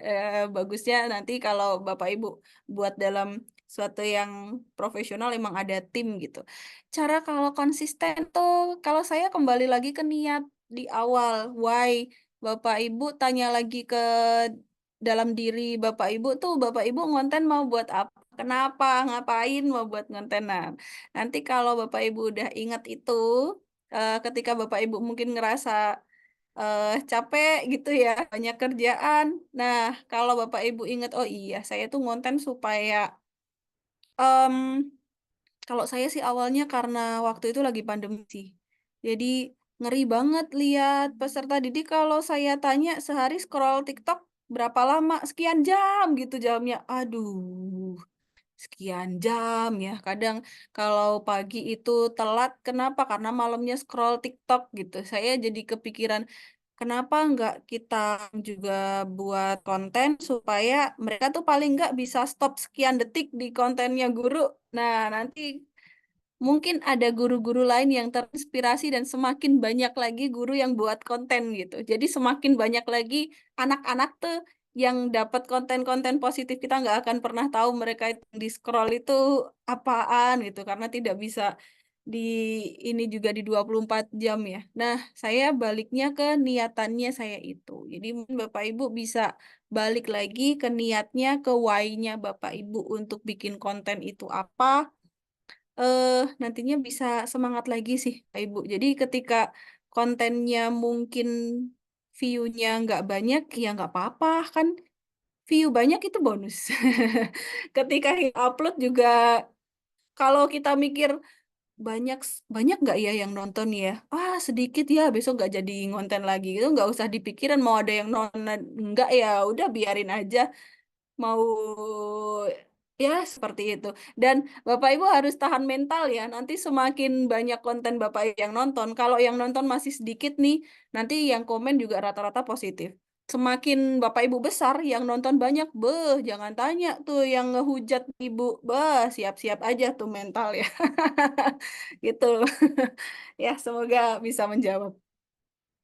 Bagusnya nanti kalau Bapak Ibu buat dalam suatu yang profesional emang ada tim gitu. Cara kalau konsisten tuh kalau saya kembali lagi ke niat di awal, why. Bapak Ibu tanya lagi ke dalam diri Bapak Ibu tuh, Bapak Ibu ngonten mau buat apa? Kenapa? Ngapain mau buat ngonten? Nah, nanti kalau Bapak Ibu udah ingat itu, ketika Bapak Ibu mungkin ngerasa capek gitu ya, banyak kerjaan. Nah, kalau Bapak Ibu ingat, oh iya, saya tuh ngonten supaya em, kalau saya sih awalnya karena waktu itu lagi pandemi sih. Jadi ngeri banget lihat peserta didik kalau saya tanya sehari scroll TikTok berapa lama? Sekian jam gitu jamnya. Aduh, sekian jam ya. Kadang kalau pagi itu telat, kenapa? Karena malamnya scroll TikTok gitu. Saya jadi kepikiran, kenapa nggak kita juga buat konten supaya mereka tuh paling nggak bisa stop sekian detik di kontennya guru. Nah, nanti mungkin ada guru-guru lain yang terinspirasi dan semakin banyak lagi guru yang buat konten gitu. Jadi semakin banyak lagi anak-anak tuh yang dapat konten-konten positif kita nggak akan pernah tahu mereka itu di scroll itu apaan gitu karena tidak bisa di ini juga di 24 jam ya. Nah, saya baliknya ke niatannya saya itu. Jadi mungkin Bapak Ibu bisa balik lagi ke niatnya, ke why-nya Bapak Ibu untuk bikin konten itu apa, nantinya bisa semangat lagi sih Pak Ibu. Jadi ketika kontennya mungkin view-nya nggak banyak, ya nggak apa-apa kan. View banyak itu bonus. Ketika upload juga, kalau kita mikir banyak banyak nggak ya yang nonton ya? Ah sedikit ya, besok nggak jadi ngonten lagi. Itu nggak usah dipikirin mau ada yang nonton nggak ya, udah biarin aja. Mau ya seperti itu. Dan Bapak Ibu harus tahan mental ya. Nanti semakin banyak konten Bapak Ibu yang nonton, kalau yang nonton masih sedikit nih, nanti yang komen juga rata-rata positif. semakin Bapak Ibu besar yang nonton banyak, jangan tanya tuh yang ngehujat Ibu, siap-siap aja tuh mental ya. Gitu. Ya, semoga bisa menjawab.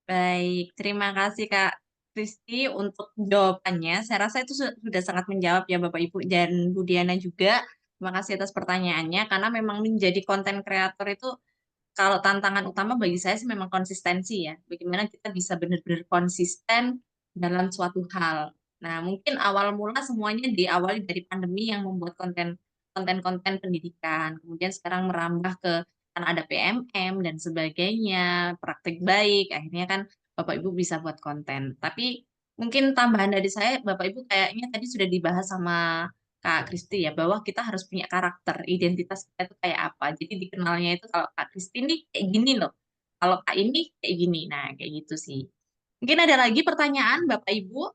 Baik, terima kasih Kak Kristi untuk jawabannya. Saya rasa itu sudah sangat menjawab ya Bapak Ibu dan Bu Diana juga. Terima kasih atas pertanyaannya karena memang menjadi konten kreator itu kalau tantangan utama bagi saya sih memang konsistensi ya. Bagaimana kita bisa benar-benar konsisten dalam suatu hal. Nah, mungkin awal mula semuanya diawali dari pandemi yang membuat konten-konten pendidikan. Kemudian sekarang merambah ke karena ada PMM dan sebagainya, praktik baik, akhirnya kan Bapak Ibu bisa buat konten. Tapi mungkin tambahan dari saya, Bapak Ibu kayaknya tadi sudah dibahas sama Kak Kristi ya, bahwa kita harus punya karakter, identitas kita itu kayak apa. Jadi dikenalnya itu kalau Kak Kristi ini kayak gini loh, kalau Kak ini kayak gini. Nah, kayak gitu sih. Mungkin ada lagi pertanyaan Bapak Ibu.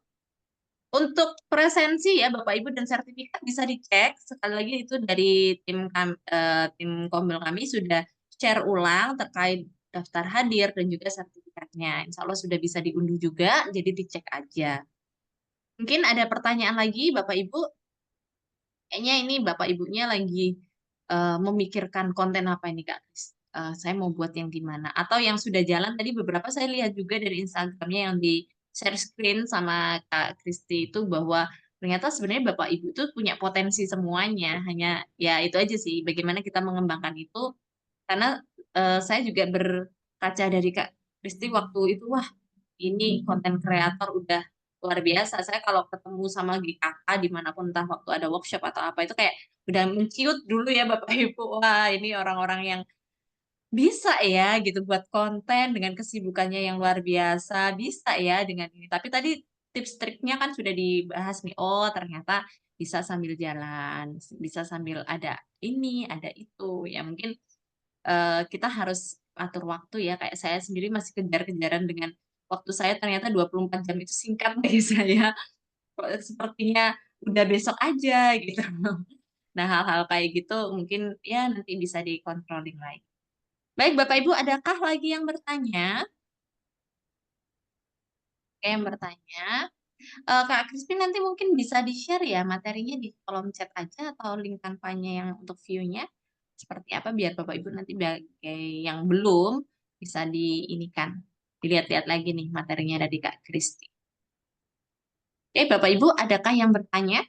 Untuk presensi ya Bapak Ibu dan sertifikat bisa dicek. Sekali lagi itu dari tim Kombel kami sudah share ulang terkait daftar hadir dan juga sertifikatnya. Insya Allah sudah bisa diunduh juga, jadi dicek aja. Mungkin ada pertanyaan lagi Bapak Ibu. Kayaknya ini Bapak Ibunya lagi memikirkan konten apa ini Kak Kris. Saya mau buat yang gimana? Atau yang sudah jalan tadi beberapa saya lihat juga dari Instagramnya yang di share screen sama Kak Kristi itu bahwa ternyata sebenarnya Bapak Ibu itu punya potensi semuanya. Hanya ya itu aja sih. Bagaimana kita mengembangkan itu? Karena saya juga berkaca dari Kak Kristi waktu itu, wah ini konten kreator udah luar biasa. Saya kalau ketemu sama GKK dimanapun entah waktu ada workshop atau apa itu kayak udah menciut dulu ya Bapak Ibu. Wah ini orang-orang yang bisa ya gitu buat konten dengan kesibukannya yang luar biasa. Bisa ya dengan ini. Tapi tadi tips triknya kan sudah dibahas nih. Oh ternyata bisa sambil jalan, bisa sambil ada ini, ada itu. Ya mungkin kita harus atur waktu ya. Kayak saya sendiri masih kejar-kejaran dengan waktu saya ternyata 24 jam itu singkat bagi saya. Kok sepertinya udah besok aja gitu. Nah, hal-hal kayak gitu mungkin ya nanti bisa dikontrolin lagi. Baik, Bapak Ibu, adakah lagi yang bertanya? Oke, yang bertanya. Kak Crispin nanti mungkin bisa di-share ya materinya di kolom chat aja atau link kampanye yang untuk view-nya seperti apa biar Bapak Ibu nanti sebagai yang belum bisa diinikan. Dilihat-lihat lagi nih materinya dari Kak Kristi. Oke, Bapak Ibu, adakah yang bertanya?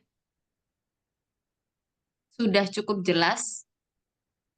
Sudah cukup jelas?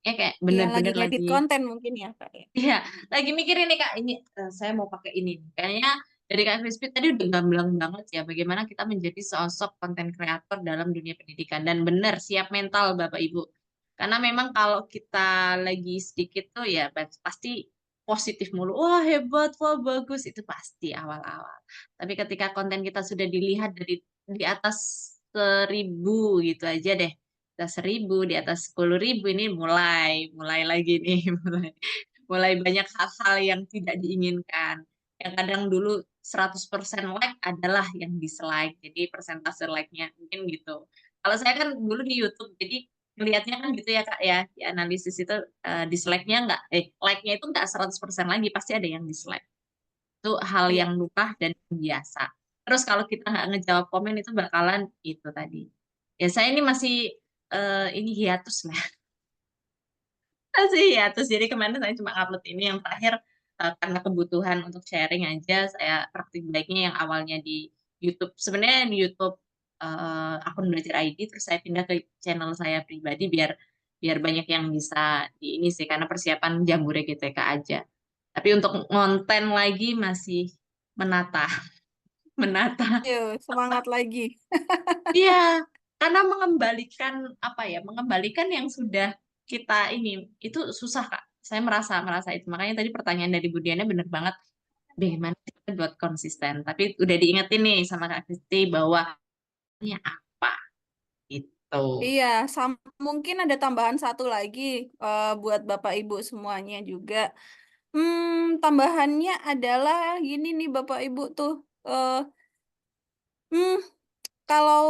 Ya kayak Iya, lagi benar-benar ngedit lagi. konten mungkin ya, Kak. Ya. Iya, lagi mikirin nih Kak, ini saya mau pakai ini. Kayaknya dari Kak Crispy tadi udah gamblang banget ya, bagaimana kita menjadi sosok konten kreator dalam dunia pendidikan. Dan benar, siap mental Bapak Ibu. Karena memang kalau kita lagi sedikit tuh ya pasti positif mulu. Wah hebat, wah bagus, itu pasti awal-awal. Tapi ketika konten kita sudah dilihat dari di atas 1.000 gitu aja deh. Di atas 1.000, di atas 10.000 ini mulai lagi nih, mulai banyak hal-hal yang tidak diinginkan. Yang kadang dulu 100% like adalah yang dislike. Jadi persentase like-nya mungkin gitu. Kalau saya kan dulu di YouTube, jadi ngelihatnya kan gitu ya Kak ya, di analisis itu dislike-nya enggak, like-nya itu enggak 100% lagi, pasti ada yang dislike. Itu hal Iya. yang lumrah dan biasa. Terus kalau kita nggak ngejawab komen itu bakalan itu tadi. Ya saya ini masih ini hiatus lah. Masih hiatus. Jadi kemarin saya cuma upload ini yang terakhir karena kebutuhan untuk sharing aja saya praktik baiknya yang awalnya di YouTube. Sebenarnya di YouTube akun belajar ID terus saya pindah ke channel saya pribadi biar biar banyak yang bisa di ini sih karena persiapan Jambore GTK aja. Tapi untuk ngonten lagi masih menata, menata. Ayo, semangat lagi. Iya, karena mengembalikan apa ya, mengembalikan yang sudah kita ini itu susah Kak. Saya merasa merasa itu. Makanya tadi pertanyaan dari Bu Diana bener banget. Bagaimana kita buat konsisten? Tapi udah diingetin nih sama Kak Kristi bahwa ini apa gitu. Iya, mungkin ada tambahan satu lagi buat Bapak Ibu semuanya juga. Tambahannya adalah gini nih Bapak Ibu tuh. eh, hmm, Kalau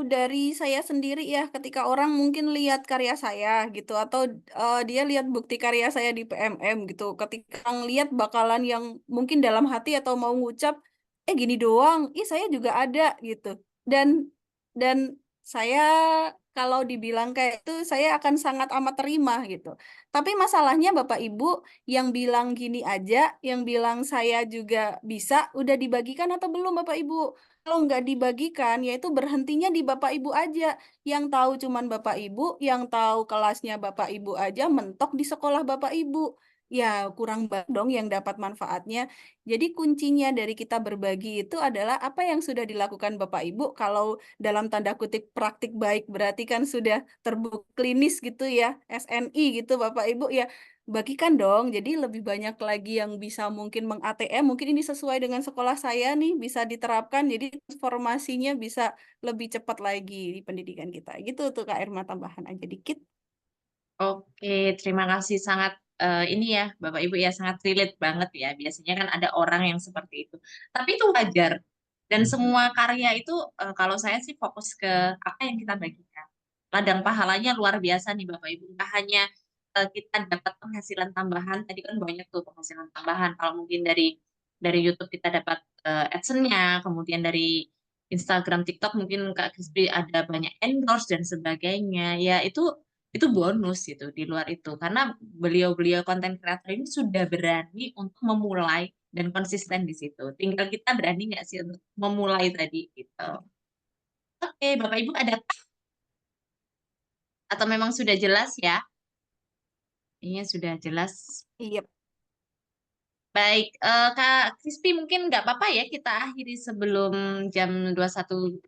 dari saya sendiri ya, ketika orang mungkin lihat karya saya gitu, atau dia lihat bukti karya saya di PMM gitu, ketika ngelihat bakalan yang mungkin dalam hati atau mau ngucap, gini doang, saya juga ada gitu. Dan saya kalau dibilang kayak itu saya akan sangat amat terima gitu. Tapi masalahnya Bapak Ibu yang bilang gini aja, yang bilang saya juga bisa, udah dibagikan atau belum Bapak Ibu? Kalau nggak dibagikan, yaitu berhentinya di Bapak Ibu aja. Yang tahu cuman Bapak Ibu, yang tahu kelasnya Bapak Ibu aja, mentok di sekolah Bapak Ibu. Ya, kurang banget dong yang dapat manfaatnya. Jadi kuncinya dari kita berbagi itu adalah apa yang sudah dilakukan Bapak Ibu. Kalau dalam tanda kutip praktik baik berarti kan sudah terbukti klinis gitu ya, SNI gitu Bapak Ibu ya. Bagikan dong. Jadi lebih banyak lagi yang bisa mungkin meng-ATM. Mungkin ini sesuai dengan sekolah saya nih bisa diterapkan. Jadi transformasinya bisa lebih cepat lagi di pendidikan kita. Gitu tuh Kak Irma, tambahan aja dikit. Oke, terima kasih sangat ini ya, Bapak Ibu ya sangat relate banget ya. Biasanya kan ada orang yang seperti itu. Tapi itu wajar. Dan semua karya itu kalau saya sih fokus ke apa yang kita bagikan. Ladang pahalanya luar biasa nih Bapak Ibu. Nggak hanya kita dapat penghasilan tambahan, tadi kan banyak tuh penghasilan tambahan. Kalau mungkin dari YouTube kita dapat AdSense-nya, kemudian dari Instagram, TikTok mungkin Kak Krispi ada banyak endorse dan sebagainya. Ya itu bonus gitu di luar itu karena beliau-beliau konten kreator ini sudah berani untuk memulai dan konsisten di situ. Tinggal kita berani nggak sih untuk memulai tadi gitu. Oke, Bapak Ibu ada atau memang sudah jelas ya? Ini sudah jelas. Iya. Baik, Kak Krispi mungkin nggak apa-apa ya kita akhiri sebelum jam 21.30.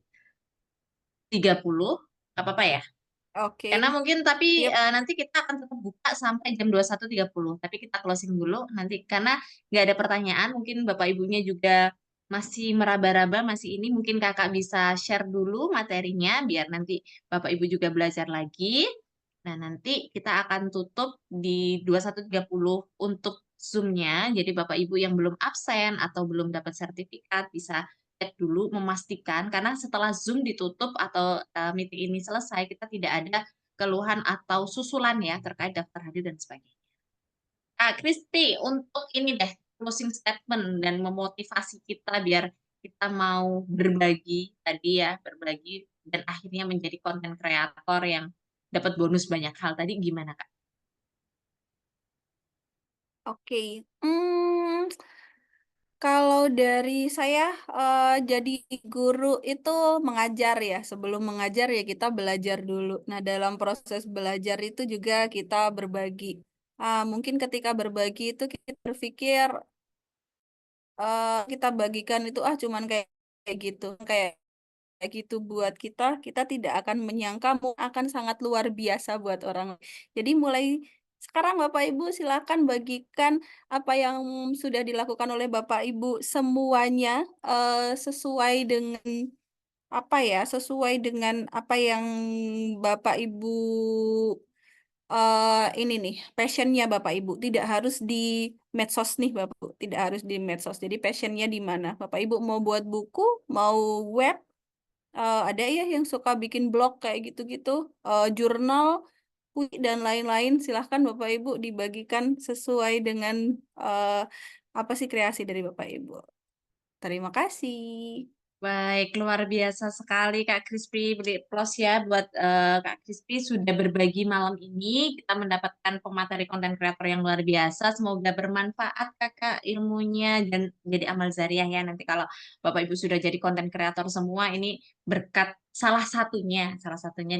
Nggak apa-apa ya? Oke. Karena mungkin tapi Yep. nanti kita akan tetap buka sampai jam 21.30. Tapi kita closing dulu nanti karena nggak ada pertanyaan. Mungkin Bapak Ibunya juga masih meraba-raba, masih ini. Mungkin Kakak bisa share dulu materinya biar nanti Bapak Ibu juga belajar lagi. Nah, nanti kita akan tutup di 21.30 untuk Zoom-nya. Jadi Bapak Ibu yang belum absen atau belum dapat sertifikat bisa cek dulu memastikan karena setelah Zoom ditutup atau meeting ini selesai kita tidak ada keluhan atau susulan ya terkait daftar hadir dan sebagainya. Kak Kristi, untuk ini deh, closing statement dan memotivasi kita biar kita mau berbagi tadi ya, berbagi dan akhirnya menjadi konten kreator yang dapat bonus banyak hal tadi gimana Kak? Oke. Kalau dari saya jadi guru itu mengajar ya. Sebelum mengajar ya kita belajar dulu. Nah, dalam proses belajar itu juga kita berbagi. Mungkin ketika berbagi itu kita berpikir kita bagikan itu cuman kayak gitu. Kayak gitu buat kita tidak akan menyangka akan sangat luar biasa buat orang. Jadi mulai sekarang Bapak Ibu silakan bagikan apa yang sudah dilakukan oleh Bapak Ibu semuanya sesuai dengan apa ya, sesuai dengan apa yang Bapak Ibu ini nih passionnya Bapak Ibu tidak harus di medsos nih Bapak Ibu, tidak harus di medsos. Jadi passionnya di mana? Bapak Ibu mau buat buku, mau web, ada ya yang suka bikin blog kayak gitu-gitu, jurnal, dan lain-lain. Silahkan Bapak Ibu dibagikan sesuai dengan eh, apa sih kreasi dari Bapak Ibu. Terima kasih. Baik, luar biasa sekali Kak Krispi. Beri plus ya buat Kak Krispi sudah berbagi malam ini. Kita mendapatkan pemateri konten kreator yang luar biasa. Semoga bermanfaat Kakak ilmunya dan jadi amal zariah ya. Nanti kalau Bapak Ibu sudah jadi konten kreator semua, ini berkat salah satunya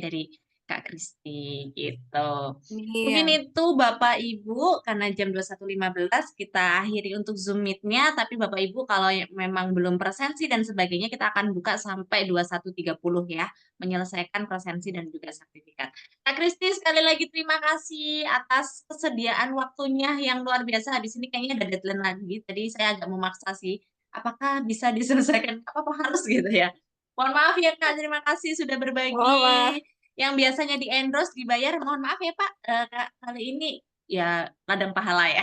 dari Kak Krispi gitu. Mungkin Iya. itu Bapak Ibu, karena jam 21.15 kita akhiri untuk Zoom Meet-nya, tapi Bapak Ibu kalau memang belum presensi dan sebagainya, kita akan buka sampai 21.30 ya, menyelesaikan presensi dan juga sertifikat. Kak Kristi, sekali lagi terima kasih atas kesediaan waktunya yang luar biasa. Habis ini kayaknya ada deadline lagi, tadi saya agak memaksa sih, apakah bisa diselesaikan, apa harus gitu ya. Mohon maaf ya Kak, terima kasih sudah Wah, berbagi. Yang biasanya di endorse dibayar, mohon maaf ya Pak, Kak, kali ini ya ladang pahala ya.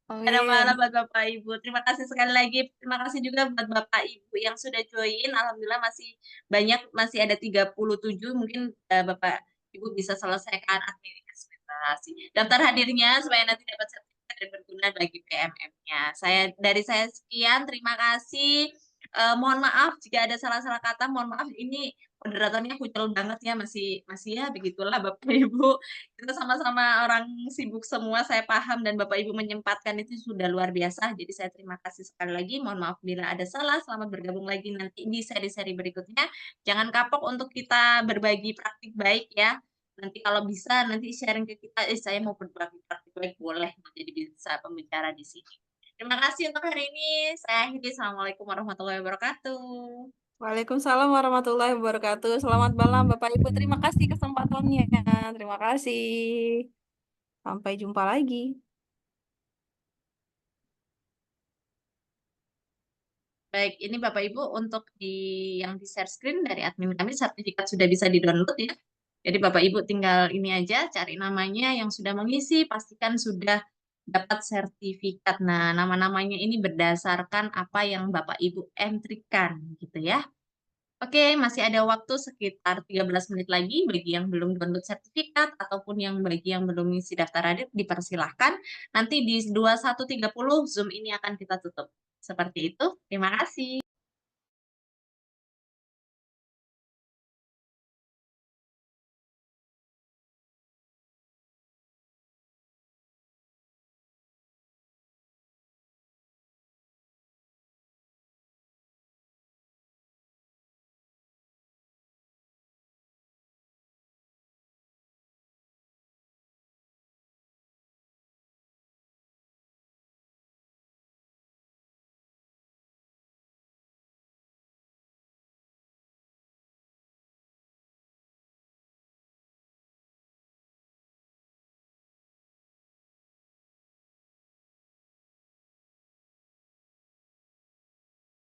oh Ladang pahala iya. buat Bapak Ibu. Terima kasih sekali lagi. Terima kasih juga buat Bapak Ibu yang sudah join. Alhamdulillah masih banyak, masih ada 37. Mungkin Bapak Ibu bisa selesaikan administrasi. Daftar hadirnya supaya nanti dapat sertifikat dan berguna bagi PMM-nya. Dari saya sekian, terima kasih. Mohon maaf jika ada salah-salah kata, mohon maaf ini moderatornya kucel banget ya, masih ya begitulah Bapak Ibu. Kita sama-sama orang sibuk semua, saya paham dan Bapak Ibu menyempatkan itu sudah luar biasa. Jadi saya terima kasih sekali lagi. Mohon maaf bila ada salah. Selamat bergabung lagi nanti di seri-seri berikutnya. Jangan kapok untuk kita berbagi praktik baik ya. Nanti kalau bisa nanti sharing ke kita, saya mau berbagi praktik baik boleh jadi bisa pembicara di sini. Terima kasih untuk hari ini. Saya akhiri. Assalamualaikum warahmatullahi wabarakatuh. Waalaikumsalam warahmatullahi wabarakatuh. Selamat malam Bapak Ibu. Terima kasih kesempatannya. Terima kasih. Sampai jumpa lagi. Baik, ini Bapak Ibu untuk yang di share screen dari admin kami, sertifikat sudah bisa di-download ya. Jadi Bapak Ibu tinggal ini aja, cari namanya yang sudah mengisi, pastikan sudah dapat sertifikat. Nah, nama-namanya ini berdasarkan apa yang Bapak Ibu entrikan gitu ya. Oke, masih ada waktu sekitar 13 menit lagi bagi yang belum download sertifikat ataupun bagi yang belum isi daftar hadir dipersilahkan. Nanti di 21.30 Zoom ini akan kita tutup. Seperti itu. Terima kasih.